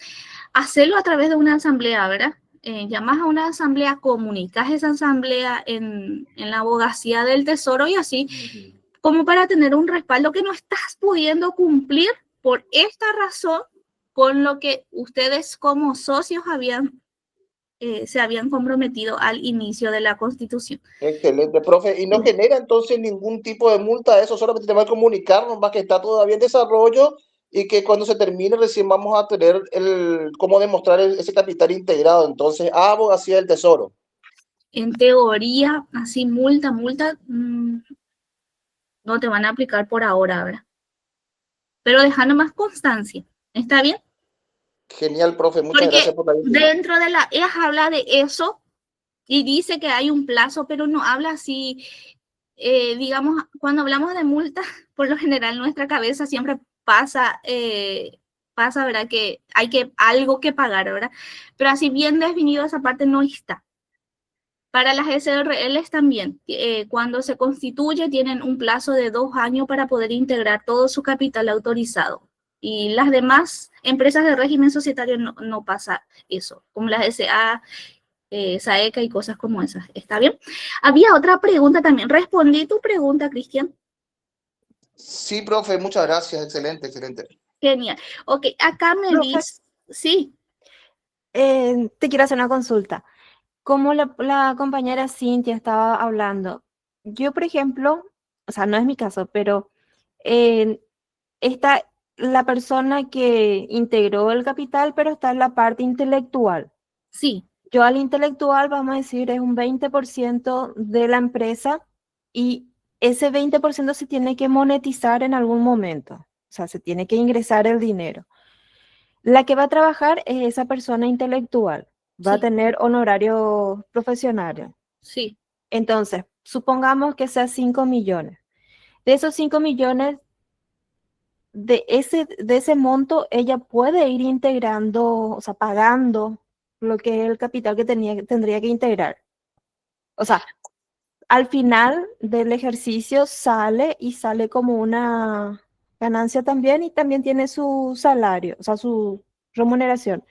hacerlo a través de una asamblea, ¿verdad? Llamas a una asamblea, comunicas esa asamblea en la abogacía del tesoro y así, como para tener un respaldo que no estás pudiendo cumplir por esta razón con lo que ustedes como socios habían se habían comprometido al inicio de la Constitución. Excelente, profe. ¿Y no genera entonces ningún tipo de multa eso? Solamente te va a comunicar nomás que está todavía en desarrollo y que cuando se termine recién vamos a tener cómo demostrar ese capital integrado. Entonces, Abogacía del Tesoro. En teoría, así multa, no te van a aplicar por ahora, ¿verdad? Pero dejando más constancia. ¿Está bien? Genial, profe. Muchas Porque gracias por la ayuda. dentro de la EAS habla de eso y dice que hay un plazo, pero no habla así, digamos, cuando hablamos de multa, por lo general nuestra cabeza siempre pasa, ¿verdad? Que hay algo que pagar, ¿verdad? Pero así bien definido esa parte no está. Para las SRLs también, cuando se constituye, tienen un plazo de 2 años para poder integrar todo su capital autorizado. Y las demás empresas de régimen societario no pasa eso, como las SA, SAECA y cosas como esas. ¿Está bien? Había otra pregunta también. ¿Respondí tu pregunta, Cristian? Sí, profe, muchas gracias. Excelente, excelente. Genial. Ok, acá me dice... Sí. Te quiero hacer una consulta. Como la compañera Cintia estaba hablando, yo, por ejemplo, o sea, no es mi caso, pero está la persona que integró el capital, pero está en la parte intelectual. Sí. Yo al intelectual, vamos a decir, es un 20% de la empresa y ese 20% se tiene que monetizar en algún momento. O sea, se tiene que ingresar el dinero. La que va a trabajar es esa persona intelectual. Va a tener honorarios profesionales. Sí. Entonces, supongamos que sea 5 millones. De esos 5 millones, de ese monto, ella puede ir integrando, o sea, pagando lo que es el capital que tendría que integrar. O sea, al final del ejercicio sale como una ganancia también y también tiene su salario, o sea, su remuneración.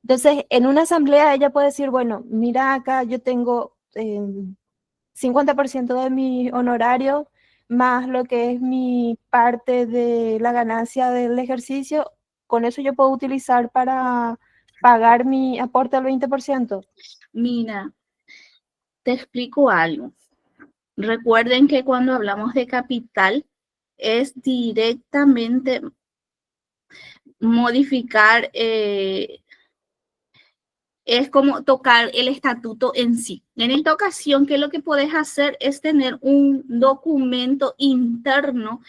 Entonces, en una asamblea ella puede decir, bueno, mira acá yo tengo 50% de mi honorario más lo que es mi parte de la ganancia del ejercicio, con eso yo puedo utilizar para pagar mi aporte al 20%. Mira, te explico algo. Recuerden que cuando hablamos de capital es directamente modificar, es como tocar el estatuto en sí. En esta ocasión, ¿qué es lo que puedes hacer? Es tener un documento interno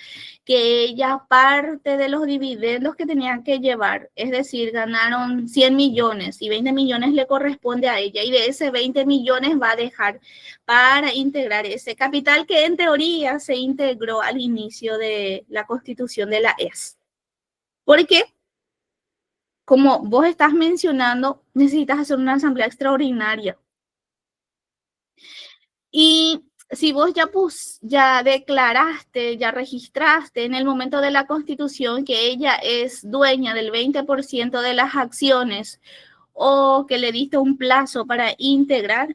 que ella parte de los dividendos que tenían que llevar, es decir, ganaron 100 millones y 20 millones le corresponde a ella y de ese 20 millones va a dejar para integrar ese capital que en teoría se integró al inicio de la constitución de la ES. ¿Por qué? Como vos estás mencionando, necesitas hacer una asamblea extraordinaria. Y si vos ya declaraste, ya registraste en el momento de la constitución que ella es dueña del 20% de las acciones o que le diste un plazo para integrar,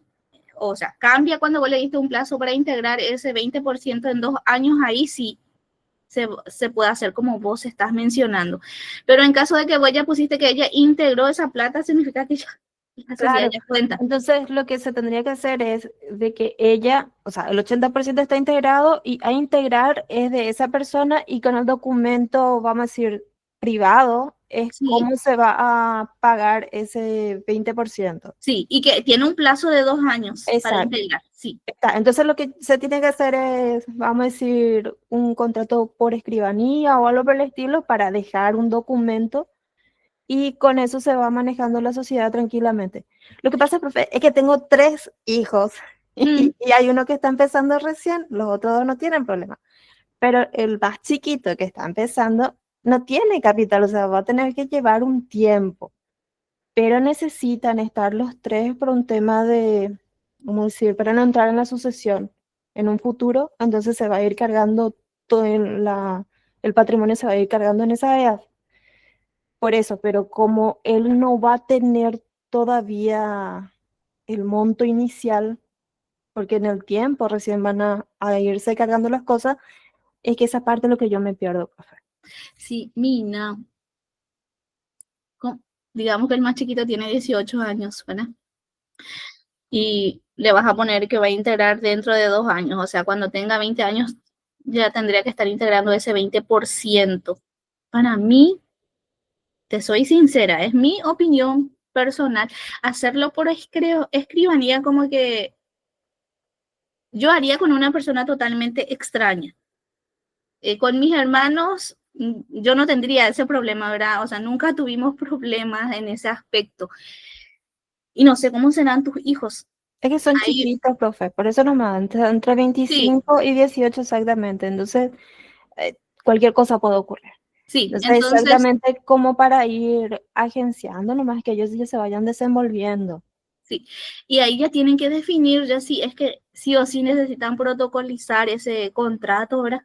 o sea, cambia cuando vos le diste un plazo para integrar ese 20% en 2 años, ahí sí se puede hacer como vos estás mencionando. Pero en caso de que vos ya pusiste que ella integró esa plata, significa que la sociedad ya cuenta. Entonces, lo que se tendría que hacer es de que ella, o sea, el 80% está integrado y a integrar es de esa persona y con el documento, vamos a decir, privado, es cómo se va a pagar ese 20%. Sí, y que tiene un plazo de 2 años para integrar. Sí. Entonces, lo que se tiene que hacer es, vamos a decir, un contrato por escribanía o algo por el estilo para dejar un documento y con eso se va manejando la sociedad tranquilamente. Lo que pasa, profe, es que tengo 3 hijos y hay uno que está empezando recién, los otros 2 no tienen problema. Pero el más chiquito que está empezando no tiene capital, o sea, va a tener que llevar un tiempo. Pero necesitan estar los 3 por un tema de, vamos a decir, para no entrar en la sucesión en un futuro, entonces se va a ir cargando todo el patrimonio, se va a ir cargando en esa edad. Por eso, pero como él no va a tener todavía el monto inicial, porque en el tiempo recién van a irse cargando las cosas, es que esa parte es lo que yo me pierdo, profe. Sí, Mina, digamos que el más chiquito tiene 18 años, ¿verdad? Y le vas a poner que va a integrar dentro de 2 años. O sea, cuando tenga 20 años ya tendría que estar integrando ese 20%. Para mí, te soy sincera, es mi opinión personal. Hacerlo por escribanía como que yo haría con una persona totalmente extraña. Con mis hermanos, yo no tendría ese problema, ¿verdad? O sea, nunca tuvimos problemas en ese aspecto. Y no sé cómo serán tus hijos. Es que son Ahí, chiquitos, profe, por eso nomás, entre sí, 25 y 18 exactamente. Entonces, cualquier cosa puede ocurrir. sí. Entonces, Entonces, exactamente como para ir agenciando nomás que ellos ya se vayan desenvolviendo. sí. Y ahí ya tienen que definir ya si es que sí o sí necesitan protocolizar ese contrato, ¿verdad?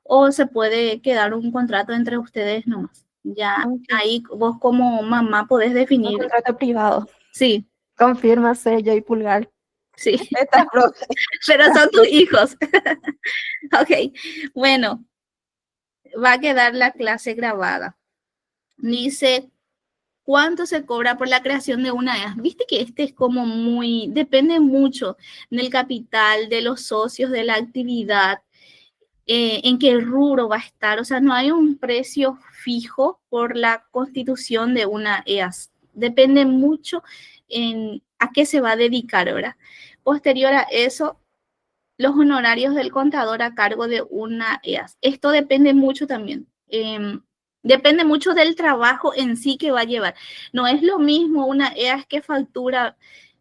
O se puede quedar un contrato entre ustedes nomás. Ya Okay. ahí vos como mamá podés Un definir. contrato privado. Sí, Confirma, sello y pulgar. sí. Esta profe. Pero son tus hijos. Ok, bueno, va a quedar la clase grabada. Dice, ¿cuánto se cobra por la creación de una EAS? Viste que este es como muy, depende mucho del capital, de los socios, de la actividad, en qué rubro va a estar. O sea, no hay un precio fijo por la constitución de una EAS. Depende mucho en a qué se va a dedicar, ¿verdad? Posterior a eso, los honorarios del contador a cargo de una EAS. Esto depende mucho también. Depende mucho del trabajo en sí que va a llevar. No es lo mismo una EAS que factura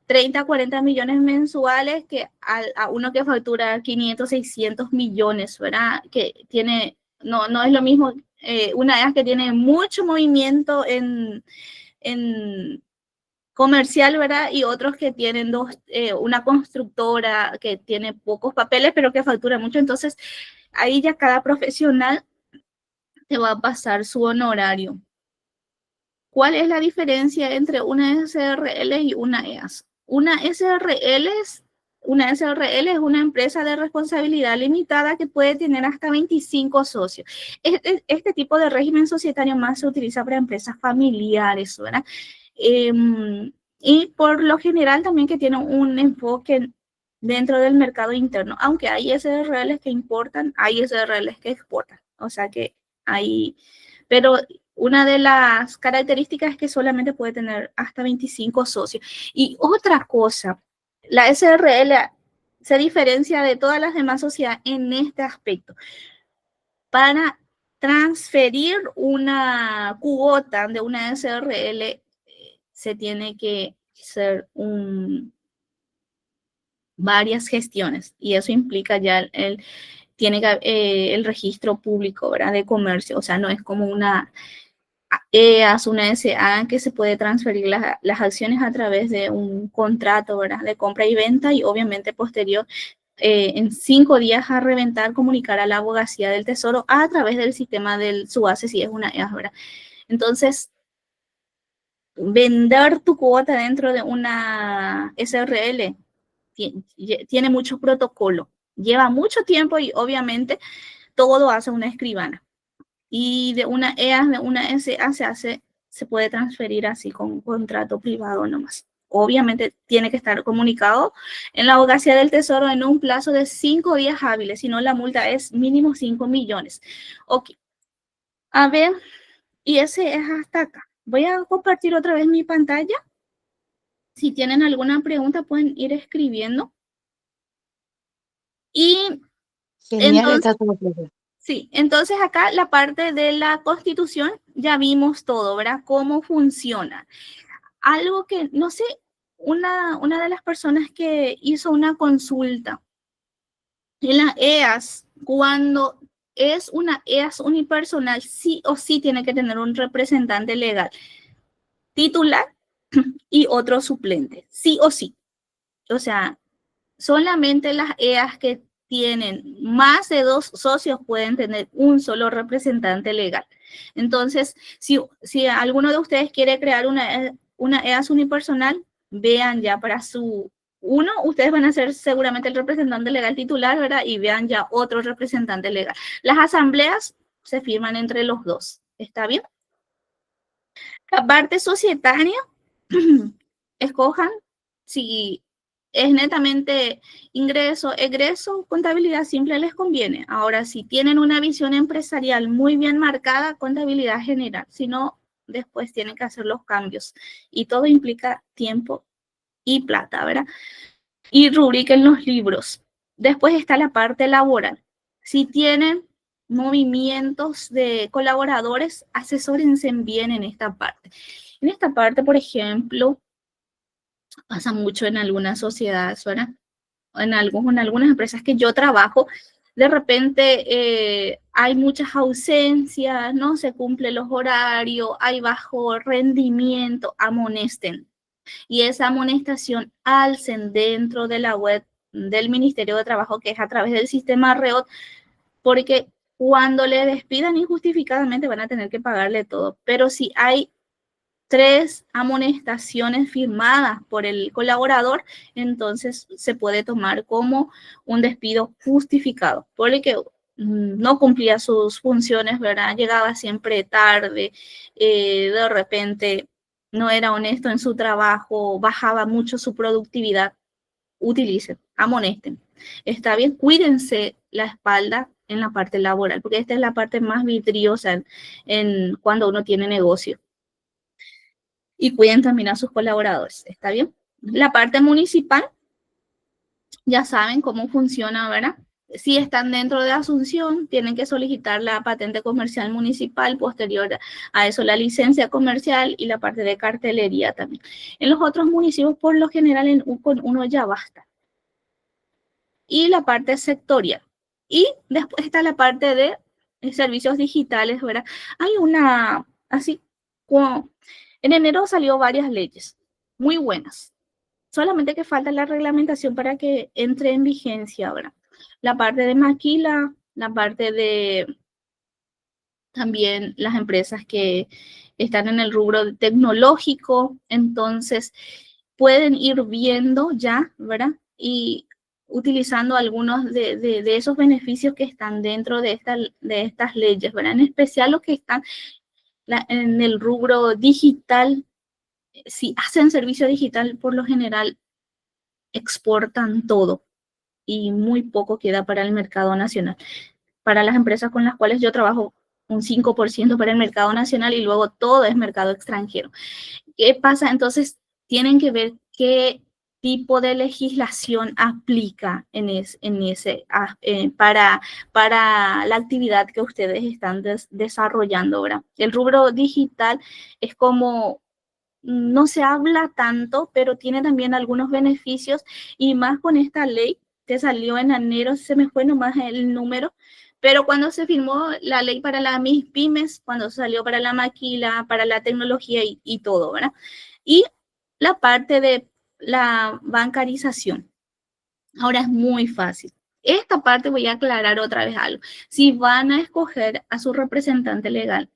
30, 40 millones mensuales que a uno que factura 500, 600 millones, ¿verdad? Que tiene, no es lo mismo una EAS que tiene mucho movimiento en comercial, ¿verdad? Y otros que tienen una constructora que tiene pocos papeles, pero que factura mucho. Entonces, ahí ya cada profesional te va a pasar su honorario. ¿Cuál es la diferencia entre una SRL y una EAS? Una SRL es una empresa de responsabilidad limitada que puede tener hasta 25 socios. Este tipo de régimen societario más se utiliza para empresas familiares, ¿verdad? Y por lo general también que tiene un enfoque dentro del mercado interno, aunque hay SRLs que importan, hay SRLs que exportan, o sea que hay, pero una de las características es que solamente puede tener hasta 25 socios. Y otra cosa, la SRL se diferencia de todas las demás sociedades en este aspecto. Para transferir una cuota de una SRL se tiene que hacer varias gestiones y eso implica ya el registro público, ¿verdad? De comercio, o sea, no es como una EAS, una SA que se puede transferir las acciones a través de un contrato, ¿verdad? De compra y venta y obviamente posterior en 5 días a reventar, comunicar a la abogacía del tesoro a través del sistema del SUACE si es una EAS, ¿verdad? Entonces, vender tu cuota dentro de una SRL tiene mucho protocolo, lleva mucho tiempo y obviamente todo hace una escribana. Y de una EAS, de una SA se puede transferir así con un contrato privado nomás. Obviamente tiene que estar comunicado en la abogacía del tesoro en un plazo de 5 días hábiles, si no la multa es mínimo 5 millones. Ok, a ver, y ese es hasta acá. Voy a compartir otra vez mi pantalla. Si tienen alguna pregunta pueden ir escribiendo. Y Genial entonces, está todo, profe. sí, entonces acá la parte de la Constitución ya vimos todo, ¿verdad? Cómo funciona. Algo que, no sé, una de las personas que hizo una consulta en la EAS, cuando es una EAS unipersonal, sí o sí tiene que tener un representante legal titular y otro suplente, sí o sí. O sea, solamente las EAS que tienen más de 2 socios pueden tener un solo representante legal. Entonces, si alguno de ustedes quiere crear una EAS unipersonal, vean ya para ustedes van a ser seguramente el representante legal titular, ¿verdad? Y vean ya otro representante legal. Las asambleas se firman entre los dos, ¿está bien? La parte societaria, escojan Si es netamente ingreso, egreso, contabilidad simple les conviene. Ahora, si tienen una visión empresarial muy bien marcada, contabilidad general. Si no, después tienen que hacer los cambios. Y todo implica tiempo y plata, ¿verdad? Y rubriquen los libros. Después está la parte laboral. Si tienen movimientos de colaboradores, asesórense bien en esta parte. En esta parte, por ejemplo, pasa mucho en algunas sociedades, ¿verdad? En algunas empresas que yo trabajo, de repente hay muchas ausencias, no se cumplen los horarios, hay bajo rendimiento, amonesten. Y esa amonestación alcen dentro de la web del Ministerio de Trabajo, que es a través del sistema REOT, porque cuando le despidan injustificadamente van a tener que pagarle todo. Pero si hay 3 amonestaciones firmadas por el colaborador, entonces se puede tomar como un despido justificado, porque no cumplía sus funciones, ¿verdad? Llegaba siempre tarde, de repente no era honesto en su trabajo, bajaba mucho su productividad. Utilicen, amonesten. Está bien, cuídense la espalda en la parte laboral, porque esta es la parte más vidriosa en cuando uno tiene negocio. Y cuiden también a sus colaboradores, ¿está bien? La parte municipal, ya saben cómo funciona, ¿verdad? Si están dentro de Asunción, tienen que solicitar la patente comercial municipal, posterior a eso la licencia comercial y la parte de cartelería también. En los otros municipios, por lo general, con uno ya basta. Y la parte sectorial. Y después está la parte de servicios digitales, ¿verdad? Hay una, así como... En enero salió varias leyes muy buenas, solamente que falta la reglamentación para que entre en vigencia ahora. La parte de maquila, la parte de también las empresas que están en el rubro tecnológico, entonces pueden ir viendo ya, ¿verdad? Y utilizando algunos de esos beneficios que están dentro de estas leyes, ¿verdad? En especial los que están en el rubro digital. Si hacen servicio digital, por lo general exportan todo y muy poco queda para el mercado nacional. Para las empresas con las cuales yo trabajo, un 5% para el mercado nacional y luego todo es mercado extranjero. ¿Qué pasa? Entonces, tienen que ver qué tipo de legislación aplica para la actividad que ustedes están desarrollando ahora. El rubro digital es como no se habla tanto, pero tiene también algunos beneficios y más con esta ley que salió en enero, se me fue nomás el número, pero cuando se firmó la ley para las MIPYMES, cuando salió para la maquila, para la tecnología y todo, ¿verdad? Y la parte de la bancarización. Ahora es muy fácil. Esta parte voy a aclarar otra vez algo. Si van a escoger a su representante legal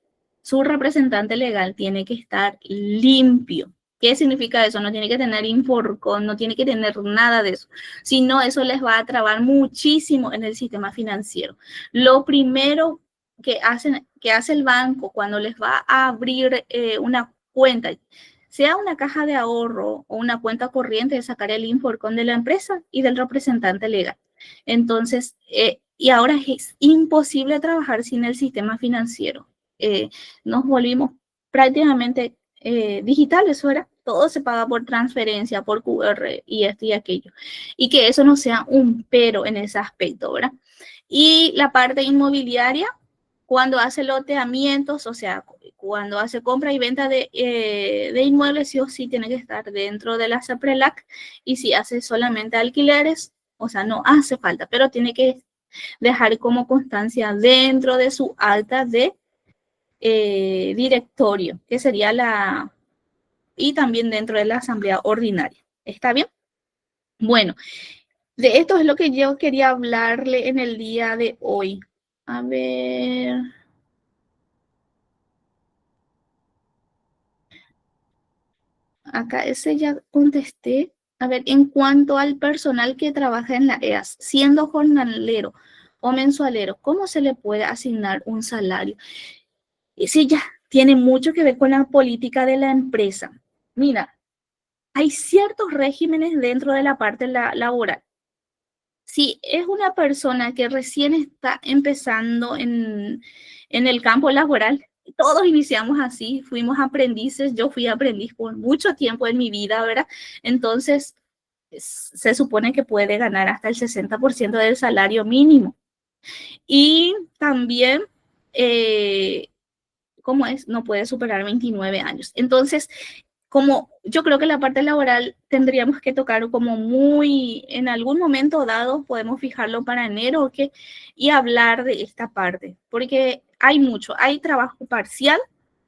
tiene que estar limpio. ¿Qué significa eso? No tiene que tener Inforcon, no tiene que tener nada de eso. Si no, eso les va a trabar muchísimo en el sistema financiero. Lo primero que hace el banco cuando les va a abrir una cuenta, sea una caja de ahorro o una cuenta corriente, de sacar el Inforcon de la empresa y del representante legal. Entonces, y ahora es imposible trabajar sin el sistema financiero. Nos volvimos prácticamente digitales, ¿verdad? Todo se paga por transferencia, por QR y esto y aquello. Y que eso no sea un pero en ese aspecto, ¿verdad? Y la parte inmobiliaria, cuando hace loteamientos, o sea, cuando hace compra y venta de inmuebles, sí o sí tiene que estar dentro de la SAPRELAC, y si hace solamente alquileres, o sea, no hace falta, pero tiene que dejar como constancia dentro de su acta de directorio, que sería y también dentro de la asamblea ordinaria. ¿Está bien? Bueno, de esto es lo que yo quería hablarle en el día de hoy. A ver. Acá ese ya contesté. A ver, en cuanto al personal que trabaja en la EAS, siendo jornalero o mensualero, ¿cómo se le puede asignar un salario? Y sí, ya tiene mucho que ver con la política de la empresa. Mira, hay ciertos regímenes dentro de la parte laboral. Si es una persona que recién está empezando en el campo laboral, todos iniciamos así, fuimos aprendices, yo fui aprendiz por mucho tiempo en mi vida, ¿verdad? Entonces, se supone que puede ganar hasta el 60% del salario mínimo. Y también, ¿cómo es? No puede superar 29 años. Entonces, como yo creo que la parte laboral tendríamos que tocar como muy, en algún momento dado, podemos fijarlo para enero y hablar de esta parte, porque hay mucho, hay trabajo parcial,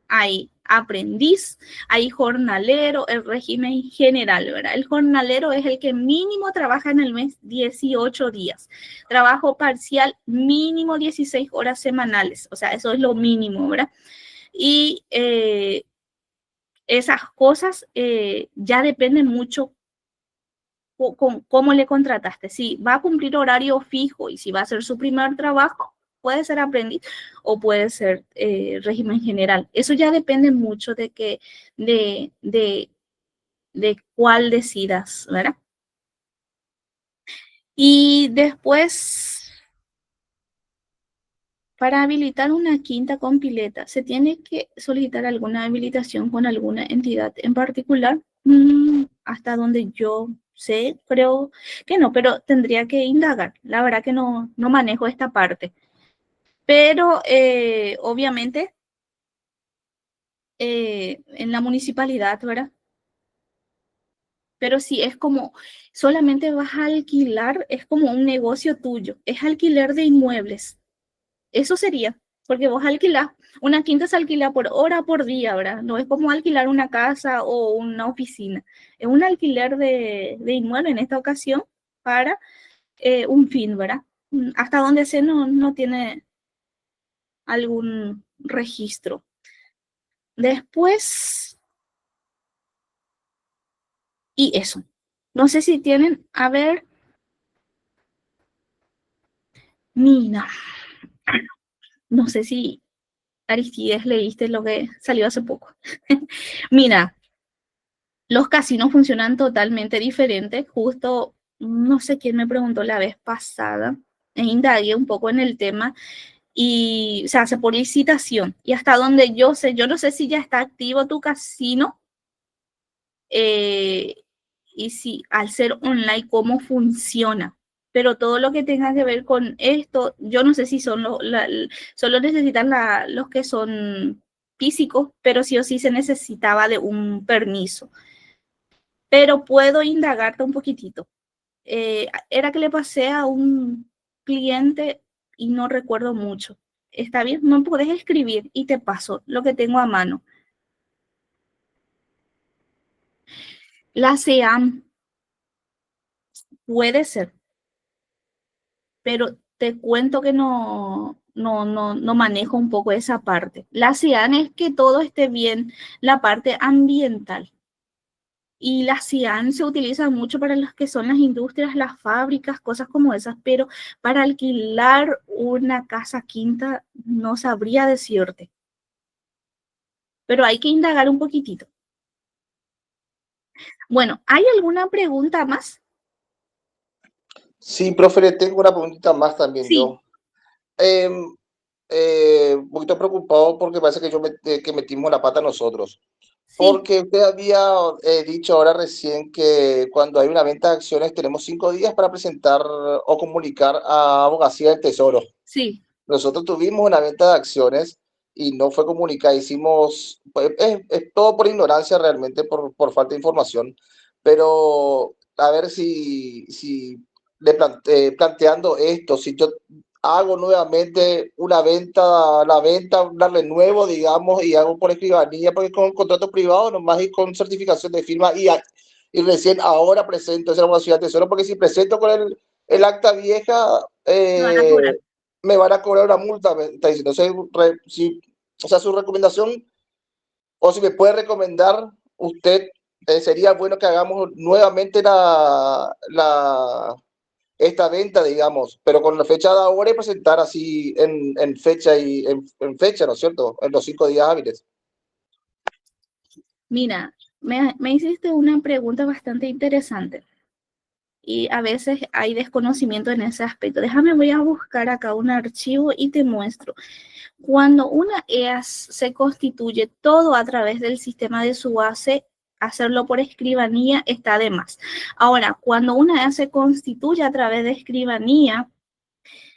hay aprendiz, hay jornalero, el régimen general, ¿verdad? El jornalero es el que mínimo trabaja en el mes 18 días, trabajo parcial mínimo 16 horas semanales, o sea, eso es lo mínimo, ¿verdad? Y esas cosas ya dependen mucho con cómo le contrataste. Si va a cumplir horario fijo y si va a ser su primer trabajo, puede ser aprendiz o puede ser régimen general. Eso ya depende mucho de cuál decidas, ¿verdad? Y después, para habilitar una quinta con pileta, ¿se tiene que solicitar alguna habilitación con alguna entidad en particular? Hasta donde yo sé, creo que no, pero tendría que indagar. La verdad que no manejo esta parte. Pero obviamente en la municipalidad, ¿verdad? Pero si es como solamente vas a alquilar, es como un negocio tuyo, es alquiler de inmuebles. Eso sería, porque vos alquilás, una quinta se alquila por hora, por día, ¿verdad? No es como alquilar una casa o una oficina. Es un alquiler de inmueble en esta ocasión para un fin, ¿verdad? Hasta donde sé no tiene algún registro. Después, y eso. No sé si tienen, a ver, Mina, no sé si Aristides leíste lo que salió hace poco. Mira, los casinos funcionan totalmente diferentes. Justo, no sé quién me preguntó la vez pasada, e indagué un poco en el tema y se hace por licitación. Y hasta donde yo sé, yo no sé si ya está activo tu casino y si al ser online, cómo funciona. Pero todo lo que tenga que ver con esto, yo no sé si son solo necesitan los que son físicos, pero sí o sí se necesitaba de un permiso. Pero puedo indagarte un poquitito. Era que le pasé a un cliente y no recuerdo mucho. ¿Está bien? No puedes escribir y te paso lo que tengo a mano. La SEAM puede ser, pero te cuento que no manejo un poco esa parte. La SEAM es que todo esté bien, la parte ambiental. Y la CIAN se utiliza mucho para las que son las industrias, las fábricas, cosas como esas, pero para alquilar una casa quinta no sabría decirte. Pero hay que indagar un poquitito. Bueno, ¿hay alguna pregunta más? Sí, profe, le tengo una preguntita más también Sí. yo. Un poquito preocupado porque parece que metimos la pata nosotros. Sí. Porque usted había dicho ahora recién que cuando hay una venta de acciones tenemos 5 días para presentar o comunicar a Abogacía del Tesoro. Sí. Nosotros tuvimos una venta de acciones y no fue comunicada. Hicimos, pues, es todo por ignorancia realmente, por falta de información. Pero a ver si planteando esto, si yo hago nuevamente una venta, la renuevo, digamos, y hago por escribanía, porque con contrato privado nomás y con certificación de firma y recién ahora presento esa ciudad de tesoro, porque si presento con el acta vieja, Me van a cobrar. me van a cobrar una multa, me está diciendo. O sea, su recomendación, o si me puede recomendar usted, sería bueno que hagamos nuevamente esta venta, digamos, pero con la fecha de ahora y presentar así en fecha, ¿no es cierto? En los 5 días hábiles. Mira, Me hiciste una pregunta bastante interesante y a veces hay desconocimiento en ese aspecto. Déjame, voy a buscar acá un archivo y te muestro. Cuando una EAS se constituye todo a través del sistema de su base, hacerlo por escribanía está de más. Ahora, cuando una EAS se constituye a través de escribanía,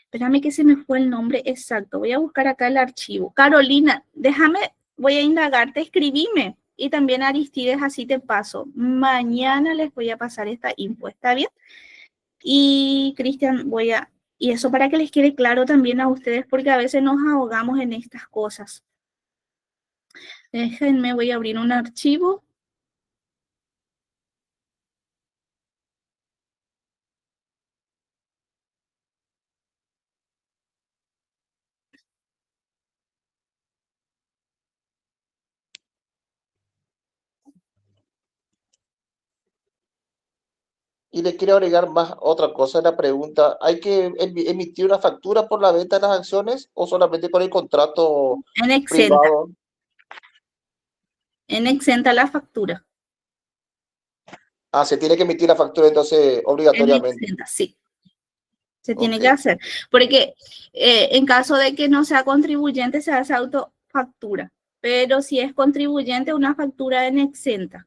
espérame que se me fue el nombre exacto, voy a buscar acá el archivo. Carolina, déjame, voy a indagarte, escribime. Y también Aristides, así te paso. Mañana les voy a pasar esta info, ¿está bien? Y Cristian, y eso para que les quede claro también a ustedes, porque a veces nos ahogamos en estas cosas. Déjenme, voy a abrir un archivo. Y le quiero agregar más otra cosa en la pregunta. ¿Hay que emitir una factura por la venta de las acciones o solamente con el contrato En exenta. privado? En exenta la factura. Ah, se tiene que emitir la factura entonces obligatoriamente. En exenta, sí. Se tiene que hacer. Porque en caso de que no sea contribuyente, se hace autofactura. Pero si es contribuyente, una factura en exenta.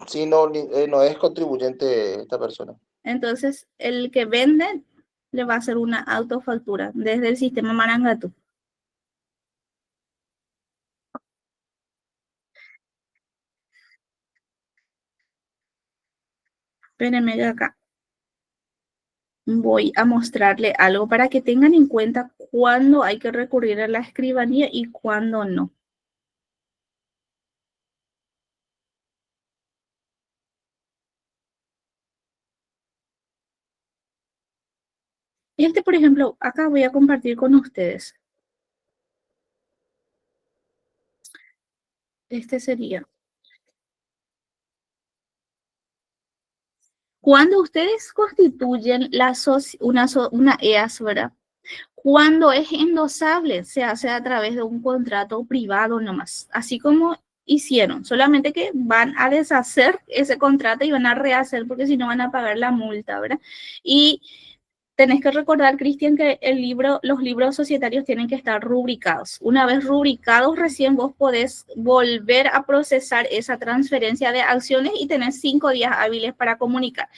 Sí, no, no es contribuyente esta persona. Entonces, el que vende le va a hacer una autofactura desde el sistema Marangatu. Espérenme de acá. Voy a mostrarle algo para que tengan en cuenta cuándo hay que recurrir a la escribanía y cuándo no. Por ejemplo, acá voy a compartir con ustedes. Este sería. Cuando ustedes constituyen una EAS, ¿verdad? Cuando es endosable, se hace a través de un contrato privado nomás, así como hicieron, solamente que van a deshacer ese contrato y van a rehacer porque si no van a pagar la multa, ¿verdad? Y tenés que recordar, Cristian, que los libros societarios tienen que estar rubricados. Una vez rubricados, recién vos podés volver a procesar esa transferencia de acciones y tenés 5 días hábiles para comunicar.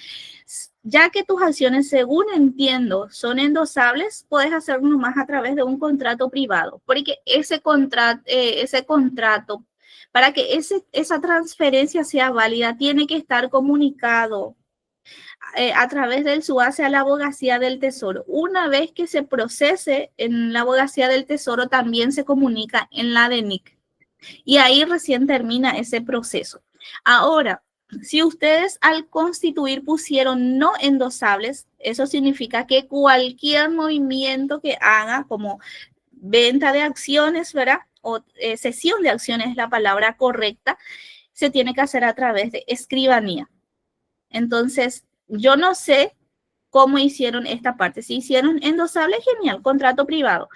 Ya que tus acciones, según entiendo, son endosables, puedes hacerlo nomás a través de un contrato privado, porque ese contrato, para que esa transferencia sea válida, tiene que estar comunicado a través del SUACE a la Abogacía del Tesoro. Una vez que se procese en la Abogacía del Tesoro, también se comunica en la DENIC. Y ahí recién termina ese proceso. Ahora, si ustedes al constituir pusieron no endosables, eso significa que cualquier movimiento que haga, como venta de acciones, ¿verdad? O cesión de acciones es la palabra correcta, se tiene que hacer a través de escribanía. Entonces, yo no sé cómo hicieron esta parte. Si hicieron endosable, genial, contrato privado.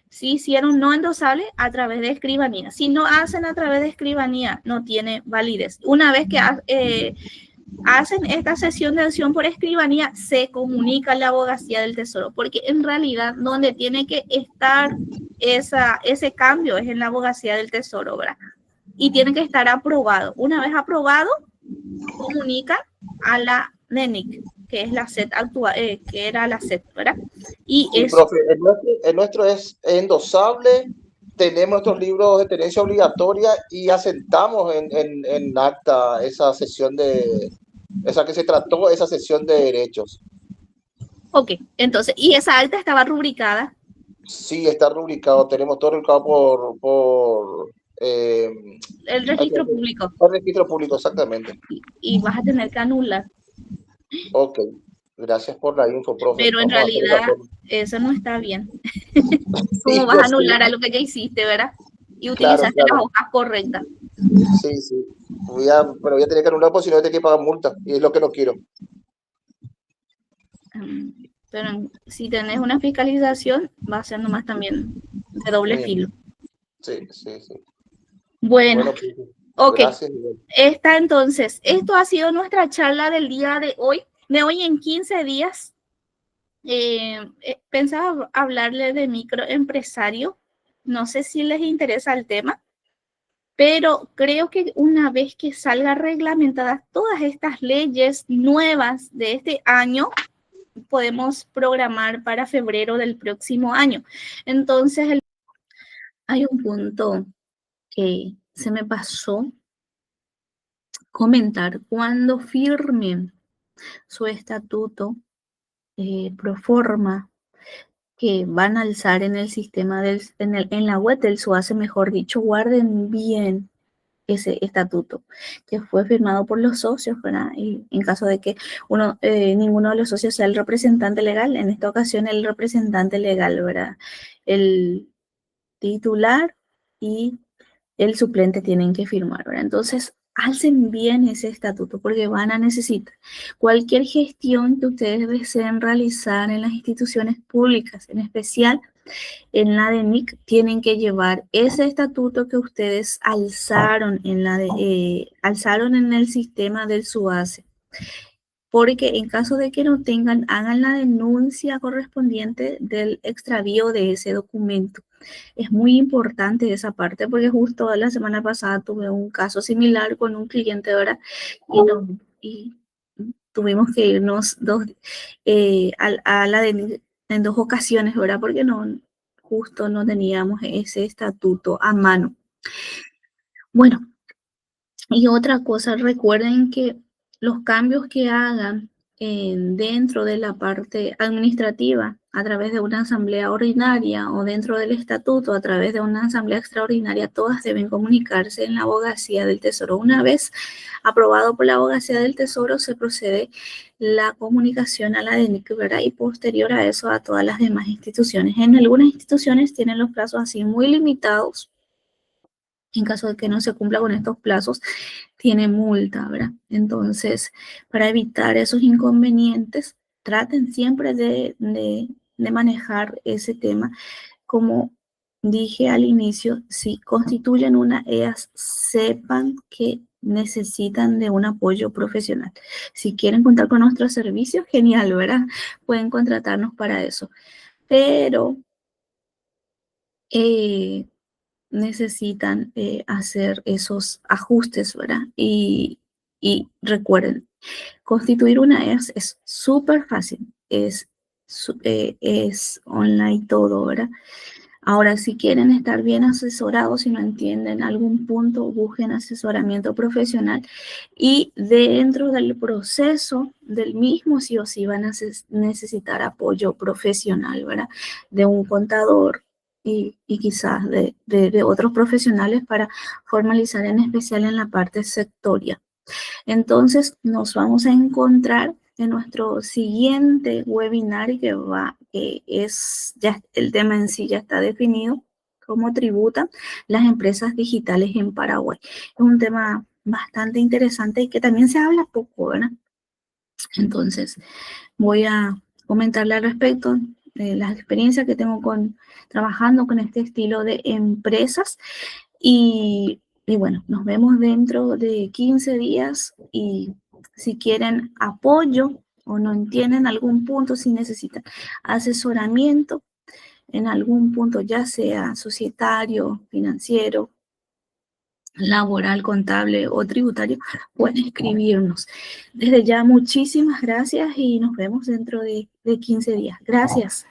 Si hicieron no endosable, a través de escribanía. Si no hacen a través de escribanía, no tiene validez. Una vez que hacen esta cesión de acción por escribanía, se comunica a la Abogacía del Tesoro, porque en realidad donde tiene que estar ese cambio es en la Abogacía del Tesoro, ¿verdad? Y tiene que estar aprobado. Una vez aprobado, comunican a la DENIC, que es la SET actual, que era la SET, ¿verdad? Y sí, profe, el nuestro es endosable, tenemos nuestros libros de tenencia obligatoria y asentamos en acta esa sesión esa que se trató, esa sesión de derechos. Ok, entonces, ¿y esa acta estaba rubricada? Sí, está rubricado, tenemos todo rubricado por el registro público. El registro público, exactamente. Y vas a tener que anular. Ok, gracias por la info, profe. Pero en realidad eso no está bien. ¿Cómo Sí, vas a anular algo que ya hiciste, verdad? Y utilizaste las hojas correctas. Sí, sí. Pero voy a tener que anular porque si no te hay que pagar multa y es lo que no quiero. Pero si tenés una fiscalización, va a ser nomás también de doble filo. Sí, sí, sí. Bueno, Ok, Gracias. entonces, esto ha sido nuestra charla del día de hoy en 15 días. Pensaba hablarle de microempresario, no sé si les interesa el tema, pero creo que una vez que salgan reglamentadas todas estas leyes nuevas de este año, podemos programar para febrero del próximo año. Entonces, hay un punto que se me pasó comentar. Cuando firmen su estatuto pro forma que van a alzar en el sistema en la web del SUACE, mejor dicho, guarden bien ese estatuto que fue firmado por los socios, ¿verdad? Y en caso de que ninguno de los socios sea el representante legal, en esta ocasión el representante legal, ¿verdad? El titular y el suplente tienen que firmar, ¿verdad? Entonces, alcen bien ese estatuto porque van a necesitar cualquier gestión que ustedes deseen realizar en las instituciones públicas, en especial en la de NIC, tienen que llevar ese estatuto que ustedes alzaron alzaron en el sistema del SUACE. Porque en caso de que no tengan, hagan la denuncia correspondiente del extravío de ese documento. Es muy importante esa parte porque justo la semana pasada tuve un caso similar con un cliente, ¿verdad? Y tuvimos que irnos en 2 ocasiones, ¿verdad? Porque justo no teníamos ese estatuto a mano. Bueno, y otra cosa, recuerden que los cambios que hagan dentro de la parte administrativa a través de una asamblea ordinaria o dentro del estatuto a través de una asamblea extraordinaria, todas deben comunicarse en la Abogacía del Tesoro. Una vez aprobado por la Abogacía del Tesoro, se procede la comunicación a la DENIC, ¿verdad? Y posterior a eso a todas las demás instituciones. En algunas instituciones tienen los plazos así muy limitados. En caso de que no se cumpla con estos plazos, tiene multa, ¿verdad? Entonces, para evitar esos inconvenientes, traten siempre de manejar ese tema. Como dije al inicio, si constituyen una EAS, sepan que necesitan de un apoyo profesional. Si quieren contar con nuestros servicios, genial, ¿verdad? Pueden contratarnos para eso. Pero necesitan hacer esos ajustes, ¿verdad? Y recuerden, constituir una EAS es súper fácil, es online todo, ¿verdad? Ahora, si quieren estar bien asesorados, si no entienden algún punto, busquen asesoramiento profesional y dentro del proceso del mismo sí o sí van a necesitar apoyo profesional, ¿verdad? De un contador, y quizás de otros profesionales para formalizar en especial en la parte sectorial. Entonces, nos vamos a encontrar en nuestro siguiente webinar que ya el tema en sí ya está definido, cómo tributan las empresas digitales en Paraguay. Es un tema bastante interesante y que también se habla poco, ¿verdad? Entonces, voy a comentarle al respecto de las experiencias que tengo trabajando con este estilo de empresas y bueno, nos vemos dentro de 15 días y si quieren apoyo o no entienden algún punto, si necesitan asesoramiento en algún punto, ya sea societario, financiero, laboral, contable o tributario, pueden escribirnos. Desde ya, muchísimas gracias y nos vemos dentro de 15 días. Gracias.